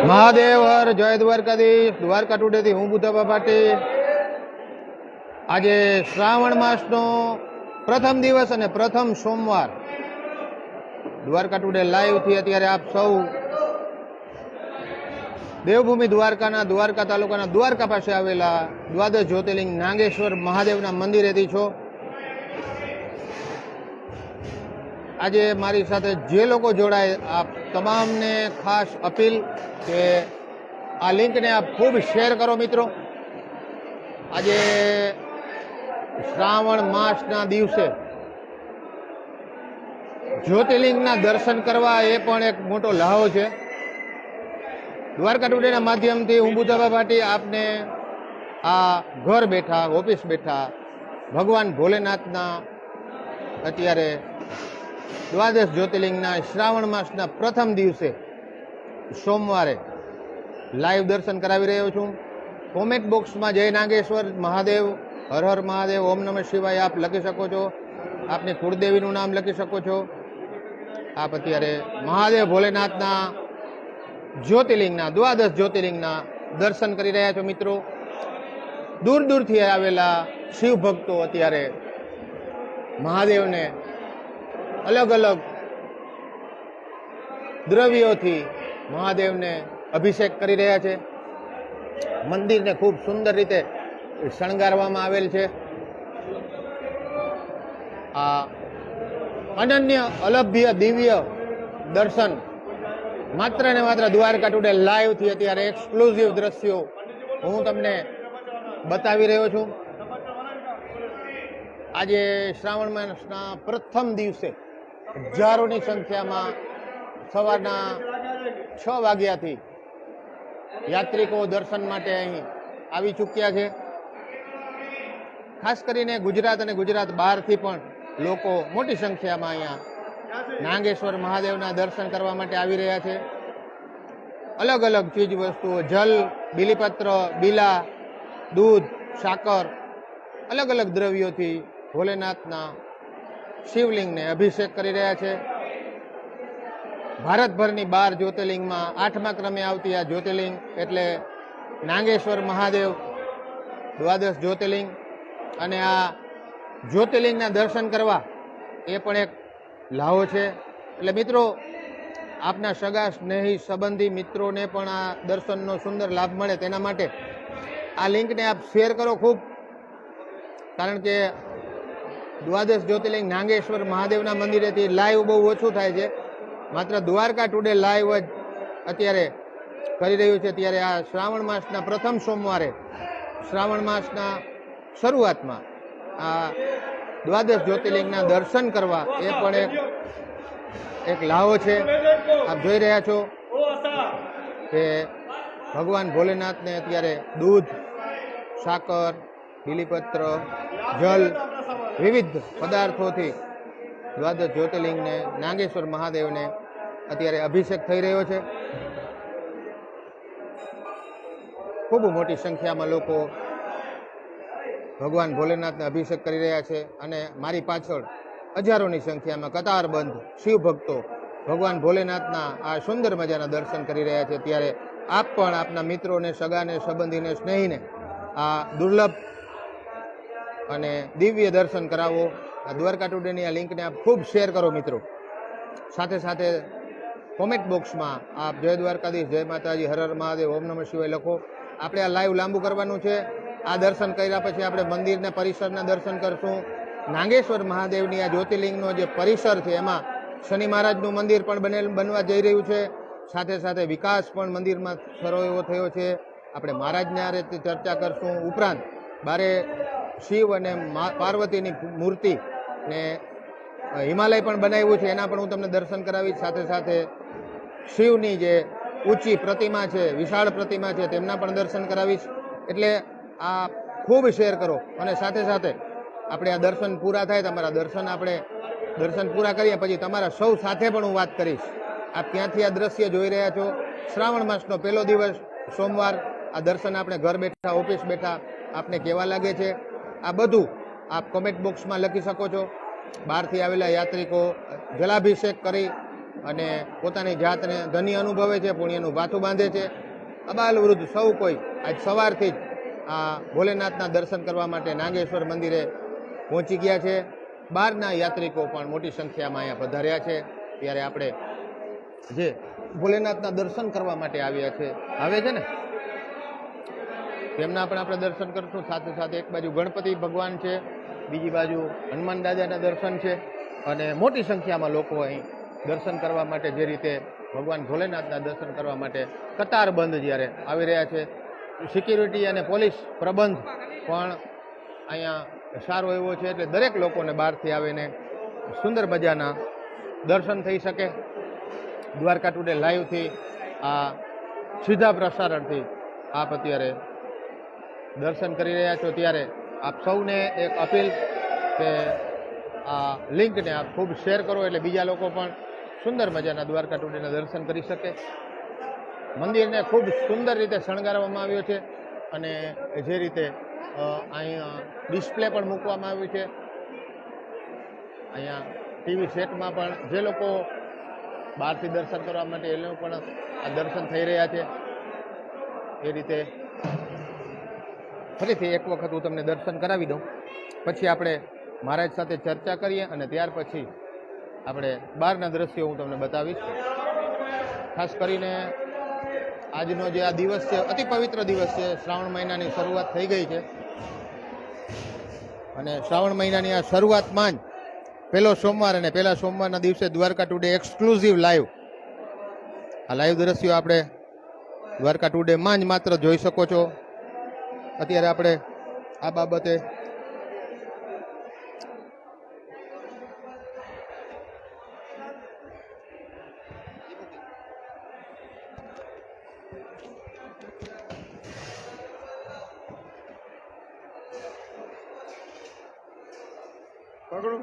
મહાદેવ હર જય દ્વારકાધીશ. દ્વારકા ટુડેથી હું બુધાબા પાટી. આજે શ્રાવણ માસનો પ્રથમ દિવસ અને પ્રથમ સોમવાર. દ્વારકા ટુડે લાઈવથી અત્યારે આપ સૌ દેવભૂમિ દ્વારકાના દ્વારકા તાલુકાના દ્વારકા પાસે આવેલા દ્વાદશ જ્યોતિર્લિંગ નાગેશ્વર મહાદેવના મંદિરેથી છો. આજે મારી સાથે જે લોકો જોડાય આપ તમામને ખાસ અપીલ કે આ લિંકને આપ ખૂબ શેર કરો મિત્રો. આજે શ્રાવણ માસના દિવસે જ્યોતિર્લિંગના દર્શન કરવા એ પણ એક મોટો લહાવો છે. દ્વારકા ટુડેના માધ્યમથી હું બુધાબા પાટી આપને આ ઘર બેઠા ઓફિસ બેઠા ભગવાન ભોલેનાથના અત્યારે દ્વાદશ જ્યોતિર્લિંગના શ્રાવણ માસના પ્રથમ દિવસે સોમવારે લાઈવ દર્શન કરાવી રહ્યો છું. કોમેન્ટ બોક્સમાં જય નાગેશ્વર મહાદેવ, હર હર મહાદેવ, ઓમ નમઃ શિવાય આપ લખી શકો છો. આપની કુળદેવીનું નામ લખી શકો છો. આપ અત્યારે મહાદેવ ભોલેનાથના જ્યોતિર્લિંગના દ્વાદશ જ્યોતિર્લિંગના દર્શન કરી રહ્યા છો મિત્રો. દૂર દૂરથી આવેલા શિવ ભક્તો અત્યારે મહાદેવને અલગ અલગ દ્રવ્યોથી મહાદેવને અભિષેક કરી રહ્યા છે. મંદિરને ખૂબ સુંદર રીતે શણગારવામાં આવેલ છે. આ અનન્ય અલભ્ય દિવ્ય દર્શન માત્ર ને માત્ર દ્વારકા ટુડે લાઈવથી અત્યારે એક્સક્લુઝિવ દ્રશ્યો હું તમને બતાવી રહ્યો છું. આજે શ્રાવણ માસના પ્રથમ દિવસે હજારોની સંખ્યામાં સવારના 6 વાગ્યાથી યાત્રિકો દર્શન માટે અહીં આવી ચૂક્યા છે. ખાસ કરીને ગુજરાત અને ગુજરાત બહારથી પણ લોકો મોટી સંખ્યામાં અહીંયા નાગેશ્વર મહાદેવના દર્શન કરવા માટે આવી રહ્યા છે. અલગ અલગ ચીજ વસ્તુઓ, જલ, બીલીપત્ર, બીલા, દૂધ, સાકર, અલગ અલગ દ્રવ્યોથી ભોલેનાથના શિવલિંગને અભિષેક કરી રહ્યા છે. ભારતભરની 12 જ્યોતિર્લિંગમાં 8મા ક્રમે આવતી આ જ્યોતિર્લિંગ એટલે નાગેશ્વર મહાદેવ દ્વાદશ જ્યોતિર્લિંગ. અને આ જ્યોતિર્લિંગના દર્શન કરવા એ પણ એક લાહો છે. એટલે મિત્રો, આપના સગા સ્નેહી સંબંધી મિત્રોને પણ આ દર્શનનો સુંદર લાભ મળે તેના માટે આ લિંકને આપ શેર કરો ખૂબ. કારણ કે દ્વાદશ જ્યોતિર્લિંગ નાગેશ્વર મહાદેવના મંદિરેથી લાઈવ બહુ ઓછું થાય છે. માત્ર દ્વારકા ટુડે લાઈવ જ અત્યારે કરી રહ્યું છે. ત્યારે આ શ્રાવણ માસના પ્રથમ સોમવારે શ્રાવણ માસના શરૂઆતમાં આ દ્વાદશ જ્યોતિર્લિંગના દર્શન કરવા એ પણ એક લાહો છે. આપ જોઈ રહ્યા છો કે ભગવાન ભોલેનાથને અત્યારે દૂધ, સાકર, બીલીપત્ર, જલ, વિવિધ પદાર્થોથી દ્વાદશ જ્યોતિર્લિંગને નાગેશ્વર મહાદેવને અત્યારે અભિષેક થઈ રહ્યો છે. ખૂબ મોટી સંખ્યામાં લોકો ભગવાન ભોલેનાથને અભિષેક કરી રહ્યા છે. અને મારી પાછળ હજારોની સંખ્યામાં કતારબંધ શિવ ભક્તો ભગવાન ભોલેનાથના આ સુંદર મજાના દર્શન કરી રહ્યા છે. ત્યારે આપ પણ આપના મિત્રોને, સગાને, સંબંધીને, સ્નેહીને આ દુર્લભ અને દિવ્ય દર્શન કરાવો. આ દ્વારકા ટુડેની આ લિંકને આપ ખૂબ શેર કરો મિત્રો. સાથે સાથે કોમેન્ટ બોક્સમાં આપ જય દ્વારકાધીશ, જય માતાજી, હર હર મહાદેવ, ઓમ નમઃ શિવાય લખો. આપણે આ લાઈવ લાંબુ કરવાનું છે. આ દર્શન કર્યા પછી આપણે મંદિરના પરિસરના દર્શન કરશું. નાગેશ્વર મહાદેવની આ જ્યોતિર્લિંગનો જે પરિસર છે એમાં શનિ મહારાજનું મંદિર પણ બનવા જઈ રહ્યું છે. સાથે સાથે વિકાસ પણ મંદિરમાં સારો એવો થયો છે. આપણે મહારાજને આ રીતે ચર્ચા કરશું. ઉપરાંત બારે શિવ અને પાર્વતીની મૂર્તિ ને હિમાલય પણ બનાવ્યું છે, એના પણ હું તમને દર્શન કરાવીશ. સાથે સાથે શિવની જે ઊંચી પ્રતિમા છે, વિશાળ પ્રતિમા છે, તેમના પણ દર્શન કરાવીશ. એટલે આ ખૂબ શેર કરો. અને સાથે સાથે આપણે આ દર્શન પૂરા થાય, તમારા દર્શન પૂરા કરીએ પછી તમારા સૌ સાથે પણ હું વાત કરીશ. આપ ક્યાંથી આ દ્રશ્ય જોઈ રહ્યા છો? શ્રાવણ માસનો પહેલો દિવસ સોમવાર. આ દર્શન આપણે ઘર બેઠા, ઓફિસ બેઠા આપને કેવા લાગે છે આ બધું આપ કોમેન્ટ બોક્સમાં લખી શકો છો. બહારથી આવેલા યાત્રિકો જલાભિષેક કરી અને પોતાની જાતને ધન્ય અનુભવે છે, પુણ્યનું ભાથું બાંધે છે. અબાલ વૃદ્ધ સૌ કોઈ આજ સવારથી જ આ ભોલેનાથના દર્શન કરવા માટે નાગેશ્વર મંદિરે પહોંચી ગયા છે. બહારના યાત્રિકો પણ મોટી સંખ્યામાં અહીંયા પધાર્યા છે. ત્યારે આપણે જે ભોલેનાથના દર્શન કરવા માટે આવ્યા છે આવે છે ને તેમના પણ આપણે દર્શન કરશું. સાથે સાથે એક બાજુ ગણપતિ ભગવાન છે, બીજી બાજુ હનુમાન દાદાના દર્શન છે અને મોટી સંખ્યામાં લોકો અહીં દર્શન કરવા માટે જે રીતે ભગવાન ભોલેનાથના દર્શન કરવા માટે કતારબંધ જ્યારે આવી રહ્યા છે. સિક્યુરિટી અને પોલીસ પ્રબંધ પણ અહીંયા સારો એવો છે, એટલે દરેક લોકોને બહારથી આવીને સુંદર મજાના દર્શન થઈ શકે. દ્વારકા ટુડે લાઈવથી આ સીધા પ્રસારણથી આપ અત્યારે દર્શન કરી રહ્યા છો. ત્યારે આપ સૌને એક અપીલ કે આ લિંકને આપ ખૂબ શેર કરો, એટલે બીજા લોકો પણ સુંદર મજાના દ્વારકા ટુડેના દર્શન કરી શકે. મંદિરને ખૂબ સુંદર રીતે શણગારવામાં આવ્યો છે અને જે રીતે અહીંયા ડિસ્પ્લે પણ મૂકવામાં આવ્યું છે. અહીંયા ટીવી સેટમાં પણ જે લોકો બહારથી દર્શન કરવા માટે એ લોકો પણ આ દર્શન થઈ રહ્યા છે. એ રીતે ફરીથી એક વખત હું તમને દર્શન કરાવી દઉં, પછી આપણે મહારાજ સાથે ચર્ચા કરીએ અને ત્યાર પછી આપણે બહારના દ્રશ્યો હું તમને બતાવીશ. ખાસ કરીને આજનો જે આ દિવસ છે અતિ પવિત્ર દિવસ છે. શ્રાવણ મહિનાની શરૂઆત થઈ ગઈ છે અને શ્રાવણ મહિનાની આ શરૂઆતમાં જ પહેલો સોમવાર અને પહેલા સોમવારના દિવસે દ્વારકા ટુડે એક્સક્લુઝિવ લાઈવ આ લાઈવ દ્રશ્યો આપણે દ્વારકા ટુડેમાં જ માત્ર જોઈ શકો છો. અત્યારે આપણે આ બાબતે પકડો.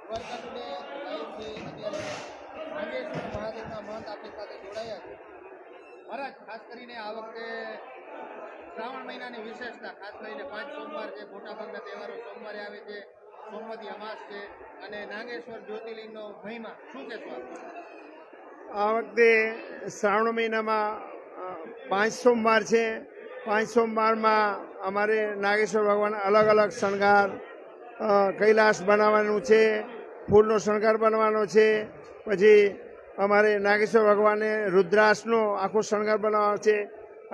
દ્વારકા ટુડે લાઈવથી અત્યારે નાગેશ્વર મહાદેવના મહંત આપણી સાથે જોડાયા છે. મહારાજ, ખાસ કરીને આ વખતે શ્રાવણ મહિનાની વિશેષતા, ખાસ કરીને 5 સોમવાર છે, મોટાભાગના તહેવારો સોમવારે આવે છે, સોમવતી અમાસ છે અને નાગેશ્વર જ્યોતિર્લિંગનો મહિમા શું કહેશો? આ વખતે શ્રાવણ મહિનામાં 5 સોમવાર છે. 5 સોમવારમાં અમારે નાગેશ્વર ભગવાન અલગ અલગ શણગાર, કૈલાસ બનાવવાનું છે, ફૂલનો શણગાર બનવાનો છે. પછી અમારે નાગેશ્વર ભગવાને રુદ્રાસનો આખો શણગાર બનાવવાનો છે.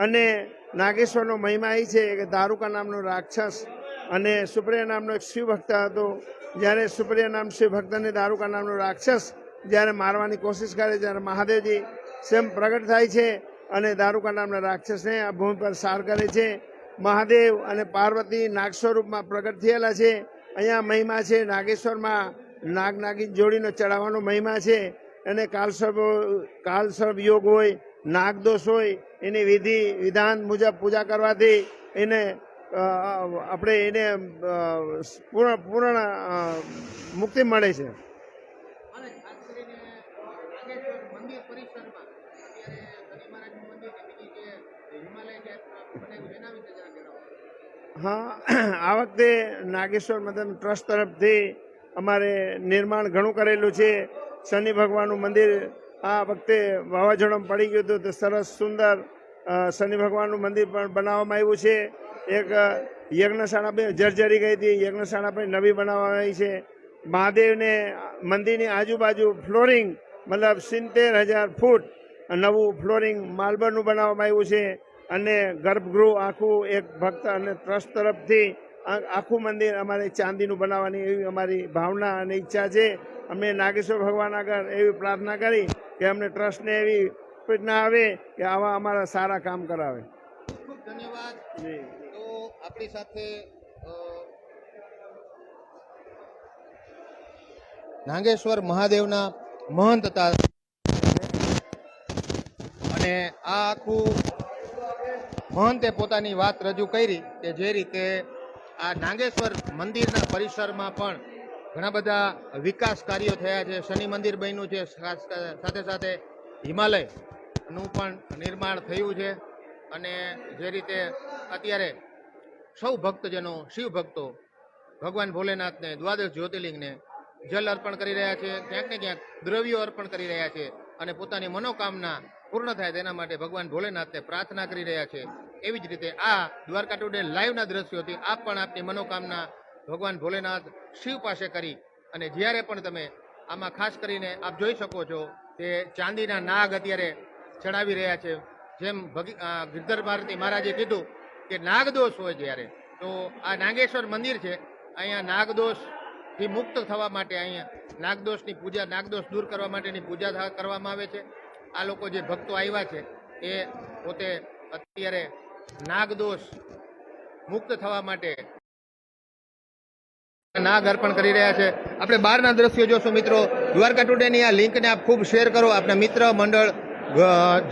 અને નાગેશ્વરનો મહિમા એ છે કે દારૂકા નામનો રાક્ષસ અને સુપ્રિયા નામનો એક શિવ ભક્ત હતો. જ્યારે સુપ્રિયા નામ શિવ ભક્તને દારૂકા નામનો રાક્ષસ જ્યારે મારવાની કોશિશ કરે, જ્યારે મહાદેવજી સ્વયં પ્રગટ થાય છે અને દારૂકા નામના રાક્ષસને આ ભૂમિ પર સાર કરે છે. મહાદેવ અને પાર્વતી નાગ સ્વરૂપમાં પ્રગટ થયેલા છે. અહીંયા મહિમા છે નાગેશ્વરમાં નાગ નાગીન જોડીનો ચડાવવાનો મહિમા છે. અને કાલસર્પ યોગ હોય, નાગદોષ હોય, એની વિધિ વિધાન મુજબ પૂજા કરવાથી એને આપણે એને પૂર્ણ મુક્તિ મળે છે. હા, આ વખતે નાગેશ્વર મદન ટ્રસ્ટ તરફથી અમારે નિર્માણ ઘણું કરેલું છે. શનિ ભગવાનનું મંદિર આ વખતે વાવાઝોડામાં પડી ગયું હતું, તો સરસ સુંદર શનિ ભગવાનનું મંદિર પણ બનાવવામાં આવ્યું છે. એક યજ્ઞશાળા પણ જર્જરી ગઈ હતી, યજ્ઞશાળા પણ નવી બનાવવામાં આવી છે. મહાદેવને મંદિરની આજુબાજુ ફ્લોરિંગ મતલબ 70,000 ફૂટ નવું ફ્લોરિંગ માર્બલનું બનાવવામાં આવ્યું છે. અને ગર્ભગૃહ આખું એક ભક્ત અને ટ્રસ્ટ તરફથી આખું મંદિર અમારે ચાંદીનું બનાવવાની એવી અમારી ભાવના અને ઈચ્છા છે. અમે નાગેશ્વર ભગવાન આગળ એવી પ્રાર્થના કરી કે અમને ટ્રસ્ટને એવી પ્રેરણા આવે કે આવા અમારા સારા કામ કરાવે. ખૂબ ધન્યવાદ. તો આપણી સાથે નાગેશ્વર મહાદેવના મહંત હતા અને આ આખું મહંતે પોતાની વાત રજૂ કરી કે જે રીતે આ નાગેશ્વર મંદિરના પરિસરમાં પણ ઘણા બધા વિકાસ કાર્યો થયા છે. શનિ મંદિર બન્યું છે, સાથે સાથે હિમાલયનું પણ નિર્માણ થયું છે. અને જે રીતે અત્યારે સૌ ભક્તજનો, શિવ ભક્તો ભગવાન ભોલેનાથને દ્વાદશ જ્યોતિર્લિંગને જલ અર્પણ કરી રહ્યા છે, ક્યાંક ને ક્યાંક દ્રવ્યો અર્પણ કરી રહ્યા છે અને પોતાની મનોકામના પૂર્ણ થાય તેના માટે ભગવાન ભોલેનાથને પ્રાર્થના કરી રહ્યા છે. એવી જ રીતે આ દ્વારકા ટુડે લાઈવના દ્રશ્યોથી આપ પણ આપની મનોકામના ભગવાન ભોલેનાથ શિવ પાસે કરી અને જ્યારે પણ તમે આમાં ખાસ કરીને આપ જોઈ શકો છો તે ચાંદીના નાગ અત્યારે ચડાવી રહ્યા છે. જેમ ગિરધર ભારતી મહારાજે કીધું કે નાગદોષ હોય જ્યારે તો આ નાગેશ્વર મંદિર છે, અહીંયા નાગદોષથી મુક્ત થવા માટે અહીંયા નાગદોષની પૂજા, નાગદોષ દૂર કરવા માટેની પૂજા કરવામાં આવે છે. આ લોકો જે ભક્તો આવ્યા છે એ પોતે અત્યારે નાગદોષ મુક્ત થવા માટે નાગ અર્પણ કરી રહ્યા છે. આપણે બહારના દ્રશ્યો જોશું મિત્રો. દ્વારકા ટુડેની આ લિંકને આપ ખૂબ શેર કરો, આપના મિત્ર મંડળ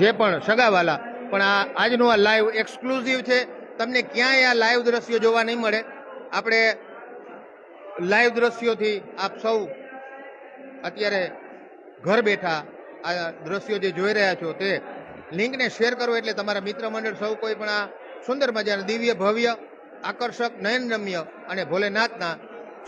જે પણ સગાવાલા પણ આજનું આ લાઈવ એક્સક્લુઝિવ છે. તમને ક્યાંય આ લાઈવ દ્રશ્યો જોવા નહીં મળે. આપણે લાઈવ દ્રશ્યોથી આપ સૌ અત્યારે ઘર બેઠા આ દ્રશ્યો જે જોઈ રહ્યા છો તે લિંકને શેર કરો એટલે તમારા મિત્ર મંડળ સૌ કોઈ પણ આ સુંદર મજાના દિવ્ય ભવ્ય આકર્ષક નયનરમ્ય અને ભોલેનાથના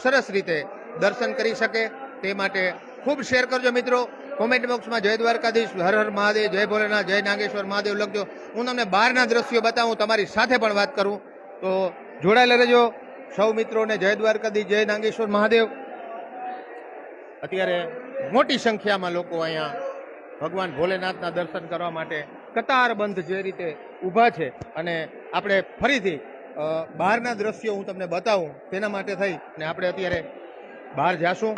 સરસ રીતે દર્શન કરી શકે તે માટે ખૂબ શેર કરજો મિત્રો. કોમેન્ટ બોક્સમાં જય દ્વારકાધીશ, હર હર મહાદેવ, જય ભોલેનાથ, જય નાગેશ્વર મહાદેવ લખજો. હું તમને બહારના દ્રશ્યો બતાવું, તમારી સાથે પણ વાત કરું, તો જોડાયેલા રહેજો સૌ મિત્રોને. જય દ્વારકાધીશ, જય નાગેશ્વર મહાદેવ. અત્યારે મોટી સંખ્યામાં લોકો અહીંયા ભગવાન ભોલેનાથના દર્શન કરવા માટે કતારબંધ જે રીતે ઊભા છે અને આપણે ફરીથી બહારના દ્રશ્યો હું તમને બતાવું તેના માટે થઈ ને આપણે અત્યારે બહાર જાશું.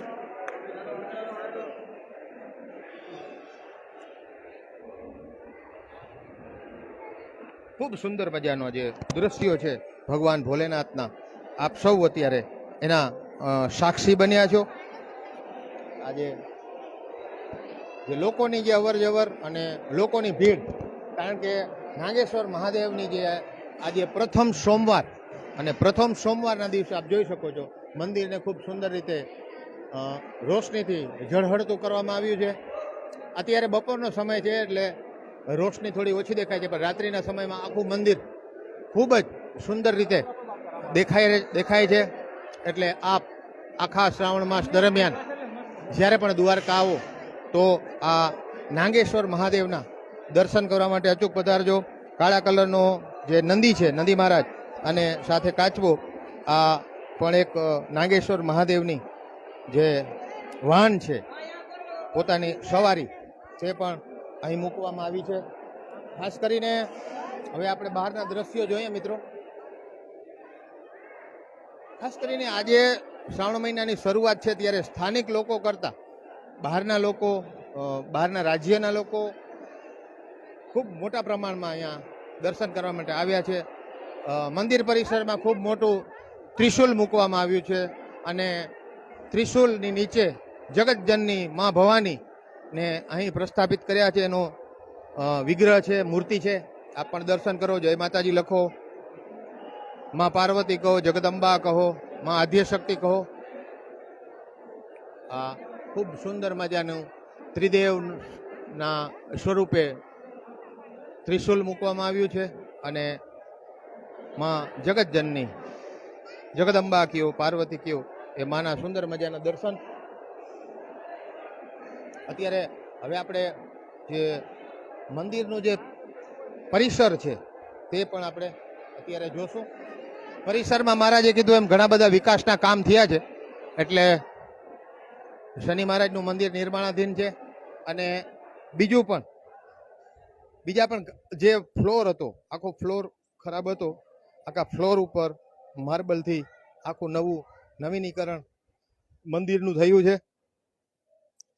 ખૂબ સુંદર મજાનો જે દ્રશ્યો છે ભગવાન ભોલેનાથના, આપ સૌ અત્યારે એના સાક્ષી બન્યા છો. આજે જે લોકોની જે અવર જવર અને લોકોની ભીડ, કારણ કે નાગેશ્વર મહાદેવની જે આજે પ્રથમ સોમવાર અને પ્રથમ સોમવારના દિવસે આપ જોઈ શકો છો મંદિરને ખૂબ સુંદર રીતે રોશનીથી ઝળહળતું કરવામાં આવ્યું છે. અત્યારે બપોરનો સમય છે એટલે રોશની થોડી ઓછી દેખાય છે, પણ રાત્રિના સમયમાં આખું મંદિર ખૂબ જ સુંદર રીતે દેખાય છે. એટલે આપ આખા શ્રાવણ માસ દરમિયાન જ્યારે પણ દ્વારકા આવો તો આ નાગેશ્વર મહાદેવના દર્શન કરવા માટે અચૂક પધારજો. કાળા કલરનો જે નંદી છે, નંદી મહારાજ અને સાથે કાચબો, આ પણ એક નાગેશ્વર મહાદેવની જે વાહન છે પોતાની સવારી, તે પણ અહીં મૂકવામાં આવી છે. ખાસ કરીને હવે આપણે બહારના દ્રશ્યો જોઈએ મિત્રો. ખાસ કરીને આજે શ્રાવણ મહિનાની શરૂઆત છે ત્યારે સ્થાનિક લોકો કરતાં બહારના લોકો, બહારના રાજ્યના લોકો ખૂબ મોટા પ્રમાણમાં અહીંયા દર્શન કરવા માટે આવ્યા છે. મંદિર પરિસરમાં ખૂબ મોટું ત્રિશુલ મૂકવામાં આવ્યું છે અને ત્રિશુલની નીચે જગતજનની મા ભવાની ને અહીં પ્રસ્થાપિત કર્યા છે. એનો વિગ્રહ છે, મૂર્તિ છે. આપ પણ દર્શન કરો, જય માતાજી લખો, મા પાર્વતી કહો, જગદંબા કહો, મા આદ્યશક્તિ કહો. આ ખૂબ સુંદર મજાનું ત્રિદેવના સ્વરૂપે ત્રિશુલ મૂકવામાં આવ્યું છે અને માં જગતજનની, જગદંબા કયો, પાર્વતી કયો, એ માના સુંદર મજાના દર્શન. અત્યારે હવે આપણે જે મંદિરનું જે પરિસર છે તે પણ આપણે અત્યારે જોશું. પરિસરમાં મહારાજે કીધું એમ ઘણા બધા વિકાસના કામ થયા છે. એટલે શનિ મહારાજનું મંદિર નિર્માણાધીન છે અને બીજા પણ જે ફ્લોર હતો, આખો ફ્લોર ખરાબ હતો, આખા ફ્લોર ઉપર માર્બલથી આખું નવીનીકરણ મંદિરનું થયું છે.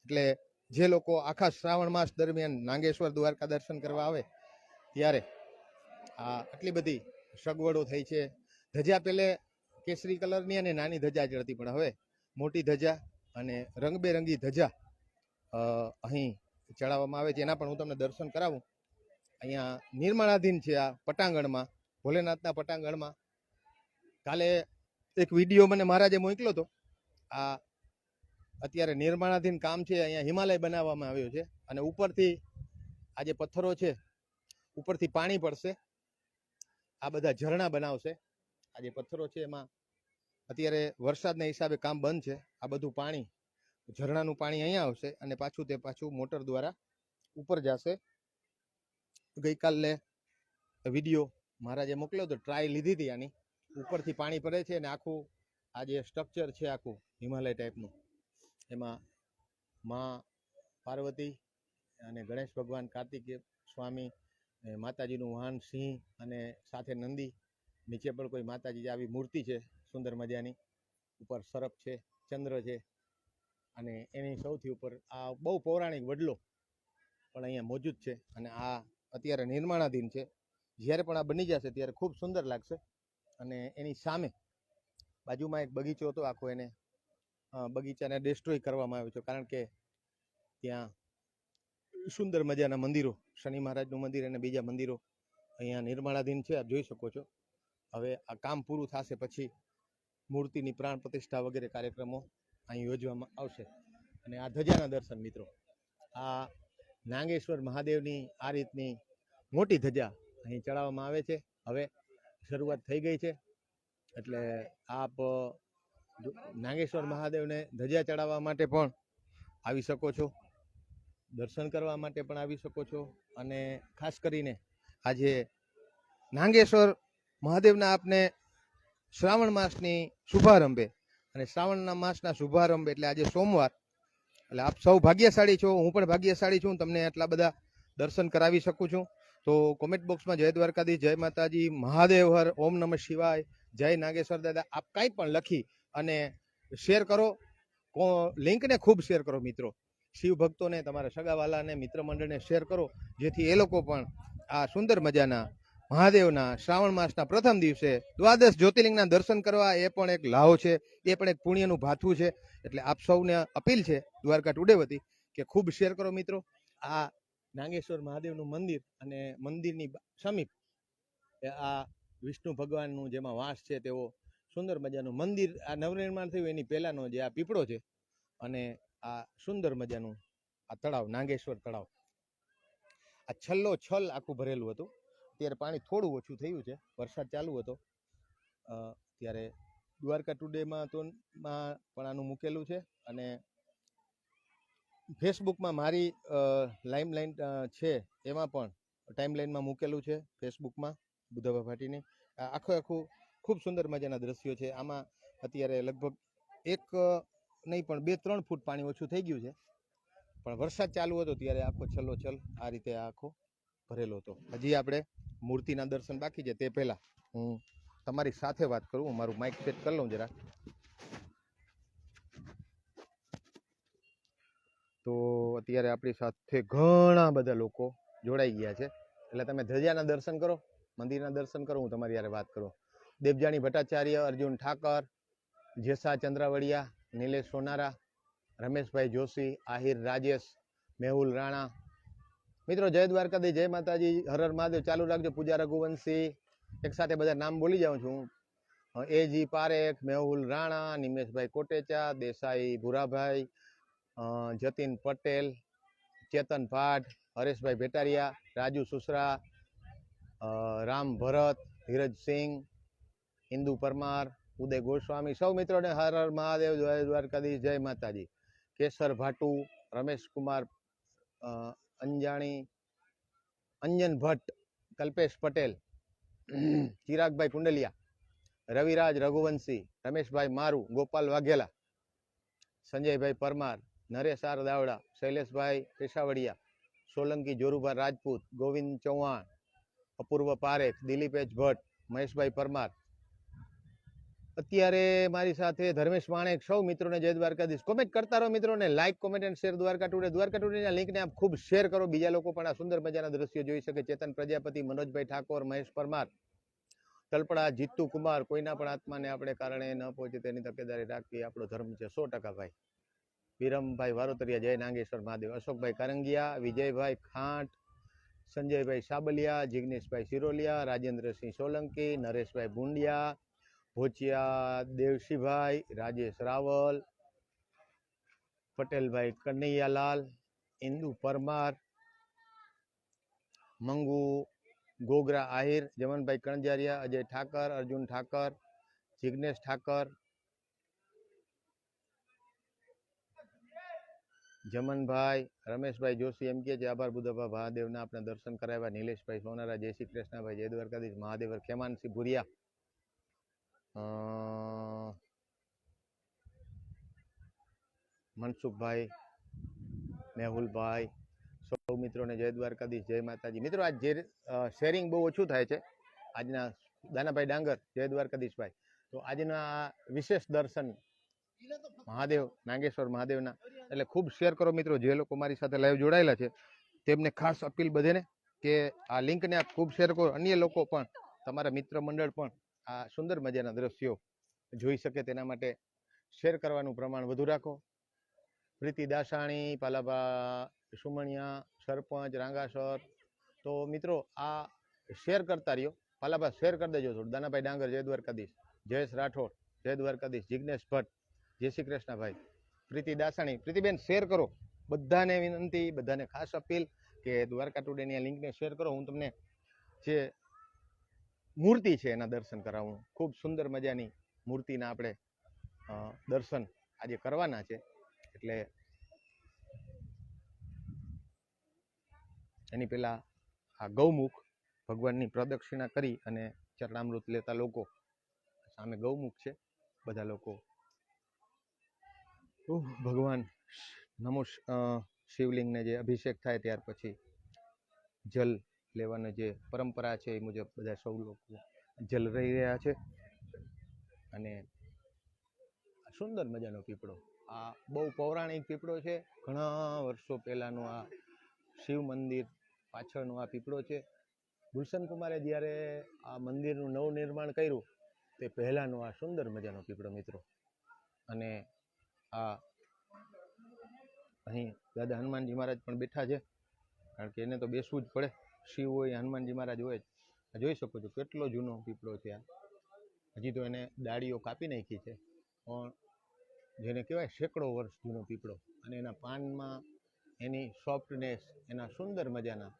એટલે જે લોકો આખા શ્રાવણ માસ દરમિયાન નાગેશ્વર દ્વારકા દર્શન કરવા આવે ત્યારે આટલી બધી સગવડો થઈ છે. ધજા પહેલે કેસરી કલરની અને નાની ધજા ચડતી, પણ હવે મોટી ધજા અને રંગબેરંગી ધજા અહીં ચડાવવામાં આવે છે. એના પણ હું તમને દર્શન કરાવું. અહીંયા નિર્માણાધીન છે આ પટાંગણમાં, ભોલેનાથના પટાંગણમાં. કાલે એક વિડીયો મને મહારાજે મોકલ્યો હતો. આ અત્યારે નિર્માણાધીન કામ છે. અહીંયા હિમાલય બનાવવામાં આવ્યો છે અને ઉપરથી આ જે પથ્થરો છે ઉપરથી પાણી પડશે. આ બધા ઝરણા બનાવશે. આ જે પથ્થરો છે એમાં અત્યારે વરસાદના હિસાબે કામ બંધ છે. આ બધું પાણી, ઝરણાનું પાણી અહીંયા આવશે અને પાછું મોટર દ્વારા ઉપર જશે. ગઈકાલે વિડીયો મહારાજે મોકલ્યો તો ટ્રાય લીધી હતી આની. ઉપરથી પાણી પડે છે અને આખું આ જે સ્ટ્રક્ચર છે આખું હિમાલય ટાઈપનું, એમાં માં પાર્વતી અને ગણેશ ભગવાન, કાર્તિકેય સ્વામી, માતાજીનું વાહન સિંહ અને સાથે નંદી, નીચે પણ કોઈ માતાજી આવી મૂર્તિ છે સુંદર મજાની, ઉપર સરપ છે, ચંદ્ર છે અને એની સૌથી ઉપર આ બહુ પૌરાણિક વડલો પણ અહીંયા મોજૂદ છે. અને આ અત્યારે નિર્માણાધીન છે. જ્યારે પણ આ બની જશે ત્યારે ખૂબ સુંદર લાગશે. અને એની સામે બાજુમાં એક બગીચો હતો આખો, એને બગીચાને ડિસ્ટ્રોય કરવામાં આવ્યો છે કારણ કે ત્યાં સુંદર મજાના મંદિરો, શનિ મહારાજનું મંદિર અને બીજા મંદિરો અહીંયા નિર્માણાધીન છે. આપ જોઈ શકો છો. હવે આ કામ પૂરું થશે પછી મૂર્તિની પ્રાણ પ્રતિષ્ઠા વગેરે કાર્યક્રમો અહીં યોજવામાં આવશે. અને આ ધજાના દર્શન મિત્રો, આ નાગેશ્વર મહાદેવની આ રીતની મોટી ધજા અહીં ચડાવવામાં આવે છે. હવે શરૂઆત થઈ ગઈ છે એટલે આપ નાગેશ્વર મહાદેવને ધજા ચડાવવા માટે પણ આવી શકો છો, દર્શન કરવા માટે પણ આવી શકો છો. અને ખાસ કરીને આજે નાગેશ્વર મહાદેવના આપને શ્રાવણ માસની શુભારંભે, અને શ્રાવણના માસના શુભારંભે એટલે આજે સોમવાર, એટલે આપ સૌ ભાગ્યશાળી છો, હું પણ ભાગ્યશાળી છું, તમને આટલા બધા દર્શન કરાવી શકું છું. તો કોમેન્ટ બોક્સમાં જય દ્વારકાધીશ, જય માતાજી, મહાદેવ હર, ઓમ નમઃ શિવાય, જય નાગેશ્વર દાદા આપ કાંઈ પણ લખી અને શેર કરો. લિંકને ખૂબ શેર કરો મિત્રો. શિવ ભક્તોને, તમારા સગાવાલાને, મિત્ર મંડળને શેર કરો, જેથી એ લોકો પણ આ સુંદર મજાના મહાદેવના શ્રાવણ માસના પ્રથમ દિવસે દ્વાદશ જ્યોતિર્લિંગના દર્શન કરવા, એ પણ એક લાહો છે, એ પણ એક પુણ્યનું ભાથું છે. એટલે આપ સૌને અપીલ છે દ્વારકા ટુડે વતી કે ખૂબ શેર કરો મિત્રો. આ નાગેશ્વર મહાદેવનું મંદિર અને મંદિરની સમીપ આ વિષ્ણુ ભગવાનનું જેમાં વાસ છે તેવો સુંદર મજાનું મંદિર, આ નવનિર્માણ થયું એની પહેલાનો જે આ પીપળો છે અને આ સુંદર મજાનું આ તળાવ, નાગેશ્વર તળાવ, આ છલ્લો છલ આખું ભરેલું હતું. અત્યારે પાણી થોડું ઓછું થયું છે, વરસાદ ચાલુ હતો ત્યારે દ્વારકા ટુડેમાં તો પણ આનું મૂકેલું છે. અને ફેસબુકમાં મારી લાઈમલાઈન છે એમાં પણ ટાઈમલાઈનમાં મૂકેલું છે, ફેસબુકમાં બુધાભા ભાટીની. આખું ખૂબ સુંદર મજાના દ્રશ્યો છે. આમાં અત્યારે લગભગ એક નહીં પણ 2-3 ફૂટ પાણી ઓછું થઈ ગયું છે, પણ વરસાદ ચાલુ હતો ત્યારે આખો છલ્લો છલ આ રીતે આખો ભરેલો હતો. હજી આપણે મૂર્તિના દર્શન બાકી છે, તે પહેલાં હું તમારી સાથે વાત કરું. હું મારું માઇક સેટ કરી લઉં જરા. તો અત્યારે આપણી સાથે ઘણા બધા લોકો જોડાઈ ગયા છે, એટલે તમે ધજાના દર્શન કરો, મંદિરના દર્શન કરો, હું તમારી યારે વાત કરું. દેવજાની ભટ્ટાચાર્ય, અર્જુન ઠાકર, જેસા ચંદ્રાવડિયા, નિલેશ સોનારા, રમેશભાઈ જોશી, આહિર રાજેશ, મેહુલ રાણા. મિત્રો જય દ્વારકાધીશ, જય માતાજી, હર હર મહાદેવ. ચાલુ રાખજો. પૂજા રઘુવંશી, એક સાથે બધા નામ બોલી જાઉં છું. એજી પારેખ, મેહુલ રાણા, નિમેશભાઈ કોટેચા, દેસાઈ ભૂરાભાઈ, જતીન પટેલ, ચેતન ભાટ, હરેશભાઈ ભેટારિયા, રાજુ સુસરા, રામ ભરત, ધીરજસિંહ, ઇન્દુ પરમાર, ઉદય ગોસ્વામી, સૌ મિત્રોને હર હર મહાદેવ, જય દ્વારકાધીશ, જય માતાજી. કેસર ભાટુ, રમેશ કુમાર અંજાણી, અંજન ભટ્ટ, કલ્પેશ પટેલ, ચિરાગભાઈ કુંડલિયા, રવિરાજ રઘુવંશી, રમેશભાઈ મારુ, ગોપાલ વાઘેલા, સંજયભાઈ પરમાર, નરેશ આર દાવડા, શૈલેષભાઈ પેશાવડિયા, સોલંકી જોરુભા રાજપૂત, ગોવિંદ ચૌહાણ, અપૂર્વ પારેખ, દિલીપ એચ ભટ્ટ, મહેશભાઈ પરમાર. અત્યારે મારી સાથે ધર્મેશ માણેક. સૌ મિત્રોને જય દ્વારકાધીશ. કોમેન્ટ કરતા રહો મિત્રોને, like, comment and share Dwarka today. Dwarka ટુડેના લિંકને આપ ખૂબ શેર કરો, બીજા લોકો પણ આ સુંદર મજાના દ્રશ્યો જોઈ શકે. ચેતન પ્રજાપતિ, મનોજભાઈ ઠાકોર, મહેશ પરમાર, તલપડા, જીતુ કુમાર. કોઈના પણ આત્માને આપણે કારણે ન પહોંચે તેની તકેદારી રાખવી આપણો ધર્મ છે. 100% ભાઈ. વિરમભાઈ વારોતરિયા, જય નાગેશ્વર મહાદેવ. અશોકભાઈ કારંગિયા, વિજયભાઈ ખાંટ, સંજયભાઈ સાબલિયા, જિગ્નેશભાઈ સિરોલિયા, રાજેન્દ્રસિંહ સોલંકી, નરેશભાઈ ભુંડિયા, ભોચિયા દેવશીભાઈ, રાજેશ રાવલ, પટેલભાઈ કનૈયાલાલ, ઇન્દુ પરમાર, મંગુ ગોગરા આહિર, જમનભાઈ કણજારિયા, અજય ઠાકર, અર્જુન ઠાકર, જિગ્નેશ ઠાકર, જમનભાઈ રમેશભાઈ જોશી એમ કે છે આભાર બુદ્ધભા મહાદેવના આપણે દર્શન કરાવ્યા. નિલેશભાઈ સોનારા, જય શ્રી કૃષ્ણભાઈ, જય દ્વારકાધીશ મહાદેવર, ખેમાનસિંહ ભુરિયા, મનસુખભાઈ, મેહુલભાઈ, સૌ મિત્રોને જય દ્વારકાધીશ, જય માતાજી. મિત્રો આજ જે શેરિંગ બહુ ઓછું થાય છે આજના દાનાભાઈ ડાંગર, જય દ્વારકાધીશભાઈ. તો આજના વિશેષ દર્શન મહાદેવ નાગેશ્વર મહાદેવના એટલે ખૂબ શેર કરો મિત્રો. જે લોકો મારી સાથે લાઈવ જોડાયેલા છે તેમને ખાસ અપીલ બધેને કે આ લિંકને આપ ખૂબ શેર કરો. અન્ય લોકો પણ, તમારા મિત્ર મંડળ પણ આ સુંદર મજાના દ્રશ્યો જોઈ શકે તેના માટે શેર કરવાનું પ્રમાણ વધુ રાખો. પ્રીતિ દાસાણી, પાલાભા સુમણિયા, સરપંચ રાંગાસર, તો મિત્રો આ શેર કરતા રહ્યો. પાલાભા શેર કરી દેજો થોડું. દાનાભાઈ ડાંગર, જય દ્વારકાધીશ. જયેશ રાઠોડ, જય દ્વારકાધીશ. જિજ્ઞેશ ભટ્ટ, જય શ્રી કૃષ્ણભાઈ. પ્રીતિ દાસાણી, પ્રીતિબેન શેર કરો. બધાને વિનંતી, બધાને ખાસ અપીલ કે દ્વારકા ટુડેની આ લિંકને શેર કરો. હું તમને જે મૂર્તિ છે એના દર્શન કરાવું. ખૂબ સુંદર મજાની મૂર્તિના આપણે દર્શન આજે કરવાના છે. એટલે એની પહેલા આ ગૌમુખ ભગવાનની પ્રદક્ષિણા કરી અને ચરણામૃત લેતા લોકો, સામે ગૌમુખ છે, બધા લોકો ભગવાન નમો શિવલિંગને જે અભિષેક થાય ત્યાર પછી જલ લેવાની જે પરંપરા છે એ મુજબ બધા સૌ લોકો જલ રહી રહ્યા છે. અને સુંદર મજાનો પીપળો, આ બહુ પૌરાણિક પીપળો છે. ઘણા વર્ષો પહેલાંનું આ શિવ મંદિર પાછળનો આ પીપળો છે. ગુલશન કુમારે જ્યારે આ મંદિરનું નવનિર્માણ કર્યું તે પહેલાંનો આ સુંદર મજાનો પીપળો મિત્રો. અને આ અહીં દાદા હનુમાનજી મહારાજ પણ બેઠા છે, કારણ કે એને તો બેસવું જ પડે. શિવ હોય, હનુમાનજી મહારાજ હોય. જોઈ શકો છો કેટલો જૂનો પીપળો છે આ. હજી તો એને ડાળીઓ કાપી નાખી છે, પણ જેને કહેવાય સેંકડો વર્ષ જૂનો પીપળો. અને એના પાનમાં એની સોફ્ટનેસ, એના સુંદર મજાના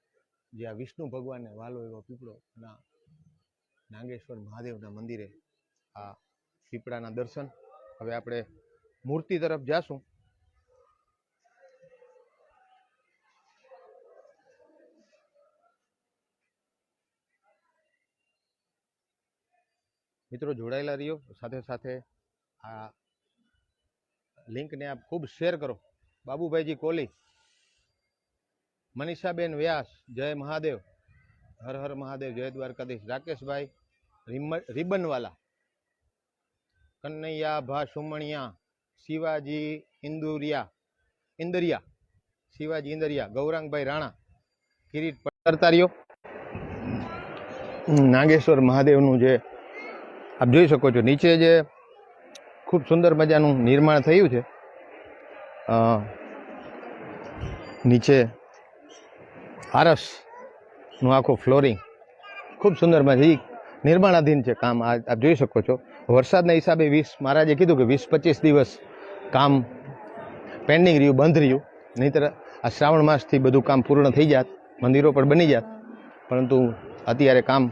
જે આ વિષ્ણુ ભગવાનને વાલો એવો પીપળો. ના નાગેશ્વર મહાદેવના મંદિરે આ પીપળાના દર્શન. હવે આપણે મૂર્તિ તરફ જાશું. મિત્રો જોડાયેલા રહ્યો, સાથે સાથે આ લિંકને આપ ખૂબ શેર કરો. બાબુભાઈજી કોલી, મનીષાબેન વ્યાસ, જય મહાદેવ, હર હર મહાદેવ, જય દ્વારકાધીશ. રાકેશભાઈ રિબનવાલા, કનૈયા ભા સુમણિયા, શિવાજી ઇન્દરિયા, શિવાજી ઇન્દરિયા, ગૌરાંગભાઈ રાણા, કિરીટ પરતારીઓ. નાગેશ્વર મહાદેવનું જે આપ જોઈ શકો છો નીચે જે ખૂબ સુંદર મજાનું નિર્માણ થયું છે. નીચે આરસનું આખું ફ્લોરિંગ ખૂબ સુંદર મજા નિર્માણાધીન છે કામ. આપ જોઈ શકો છો. વરસાદના હિસાબે મહારાજે કીધું કે 20-25 દિવસ કામ પેન્ડિંગ રહ્યું, બંધ રહ્યું. નહીંતર આ શ્રાવણ માસથી બધું કામ પૂર્ણ થઈ જાત, મંદિરો પણ બની જાત. પરંતુ અત્યારે કામ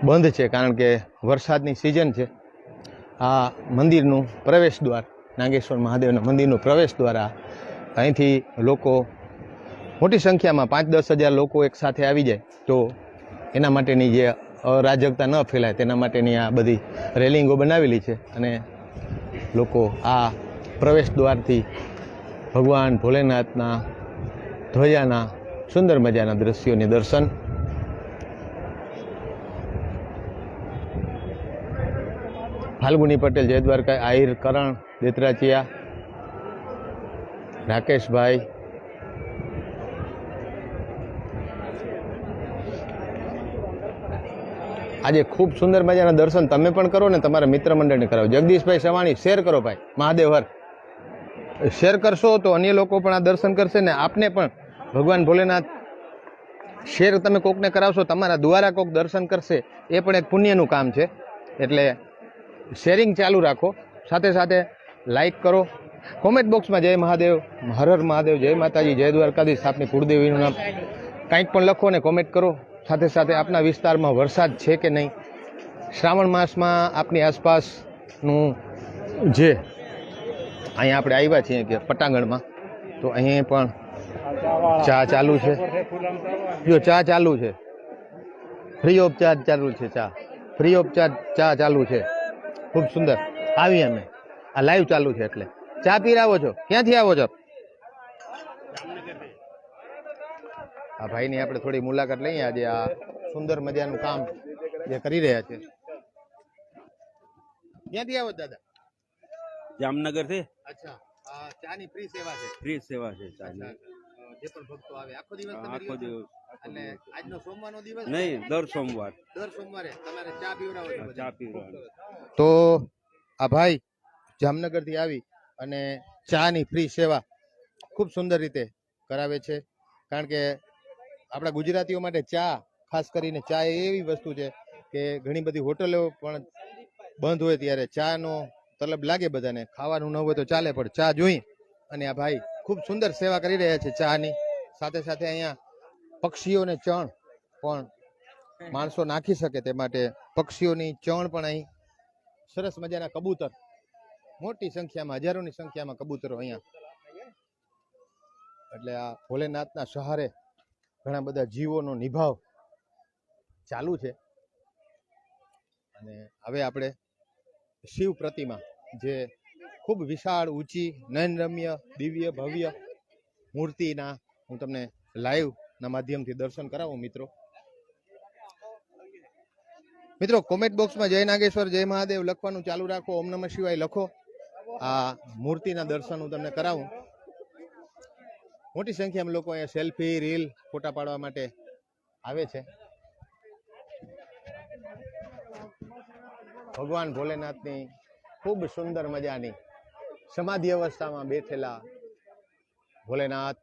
બંધ છે, કારણ કે વરસાદની સિઝન છે. આ મંદિરનું પ્રવેશ દ્વાર, નાગેશ્વર મહાદેવના મંદિરનું પ્રવેશ દ્વાર. અહીંથી લોકો મોટી સંખ્યામાં 5-10 હજાર લોકો એક સાથે આવી જાય તો એના માટેની જે અરાજકતા ન ફેલાય તેના માટેની આ બધી રેલિંગો બનાવેલી છે. અને લોકો આ પ્રવેશ દ્વારથી ભગવાન ભોલેનાથના ધ્વજાના સુંદર મજાના દ્રશ્યોની દર્શન. ફાલ્ગુની પટેલ, જય દ્વારકા. આહિર કરણ દેતરાચિયા, રાકેશભાઈ, આજે ખૂબ સુંદર મજાના દર્શન તમે પણ કરો ને તમારા મિત્ર મંડળને કરાવો. જગદીશભાઈ સવાણી, શેર કરો ભાઈ. મહાદેવ હર, શેર કરશો તો અન્ય લોકો પણ આ દર્શન કરશે ને આપને પણ ભગવાન ભોલેનાથ શેર તમે કોકને કરાવશો, તમારા દ્વારા કોક દર્શન કરશે, એ પણ એક પુણ્યનું કામ છે. એટલે શેરિંગ ચાલુ રાખો, સાથે સાથે લાઈક કરો. કોમેન્ટ બોક્સમાં જય મહાદેવ, હર હર મહાદેવ, જય માતાજી, જય દ્વારકાધીશ, આપની કુળદેવીનું નામ કંઈક પણ લખો ને કોમેન્ટ કરો. સાથે સાથે આપના વિસ્તારમાં વરસાદ છે કે નહીં, શ્રાવણ માસમાં આપની આસપાસનું જે અહીંયા આપણે આવ્યા છીએ કે પટાંગણમાં, તો અહીં પણ ચા ચાલુ છે. જો ચા ચાલુ છે, ફ્રી ઓફ ચાર્જ ચાલુ છે. ચા ફ્રી ઓફ ચાર્જ ચા ચાલુ છે. ખૂબ સુંદર. આવી અમે આ લાઈવ ચાલુ છે એટલે ચા પીરાવો છો. ક્યાંથી આવો છો? આ ભાઈની આપણે થોડી મુલાકાત લઈએ. આજે આ સુંદર મજાનું કામ જે કરી રહ્યા છે. ક્યાંથી આવો દાદા? જામનગર થી. અચ્છા, આ ચાની ફ્રી સેવા છે. ફ્રી સેવા છે ચાની. અચ્છા, જે પણ ભક્તો આવે આખો દિવસ તમે આખો રહ્યો છો? દિવસ. એટલે આજનો સોમવારનો દિવસ નહીં, દર સોમવાર દર સોમવારે તમારે ચા પીવડાવો છો બધા? ચા પીવાનું. તો આ ભાઈ જામનગર થી આવી અને ચા ની ફ્રી સેવા ખૂબ સુંદર રીતે કરાવે છે. કારણ કે આપણા ગુજરાતીઓ માટે ચા, ખાસ કરીને ચા એ એવી વસ્તુ છે કે ઘણી બધી હોટલો પણ બંધ હોય ત્યારે ચાનો તલબ લાગે બધાને. ખાવાનું ન હોય તો ચાલે, પણ ચા જોઈ. અને આ ભાઈ ખૂબ સુંદર સેવા કરી રહ્યા છે ચાની. સાથે સાથે અહીંયા પક્ષીઓને ચણ પણ માણસો નાખી શકે તે માટે પક્ષીઓની ચણ પણ અહીં સરસ મજાના કબૂતર, મોટી સંખ્યામાં, હજારોની સંખ્યામાં કબૂતરો અહીંયા. એટલે આ ભોલેનાથના સહારે ઘણા બધા જીવોનો નિભાવ ચાલુ છે. અને હવે આપણે શિવ પ્રતિમા, જે ખૂબ વિશાળ, ઊંચી, નયનરમ્ય, દિવ્ય, ભવ્ય મૂર્તિના હું તમને લાઈવ ના માધ્યમથી દર્શન કરાવું. મિત્રો કોમેન્ટ બોક્સમાં જય નાગેશ્વર, જય મહાદેવ લખવાનું ચાલુ રાખો. ઓમ નમઃ શિવાય લખો. આ મૂર્તિના દર્શન હું તમને કરાવું. મોટી સંખ્યામાં લોકો અહીંયા સેલ્ફી, રીલ, ફોટા પાડવા માટે આવે છે. ભગવાન ભોલેનાથની ખૂબ સુંદર મજાની સમાધિ અવસ્થામાં બેઠેલા ભોલેનાથ.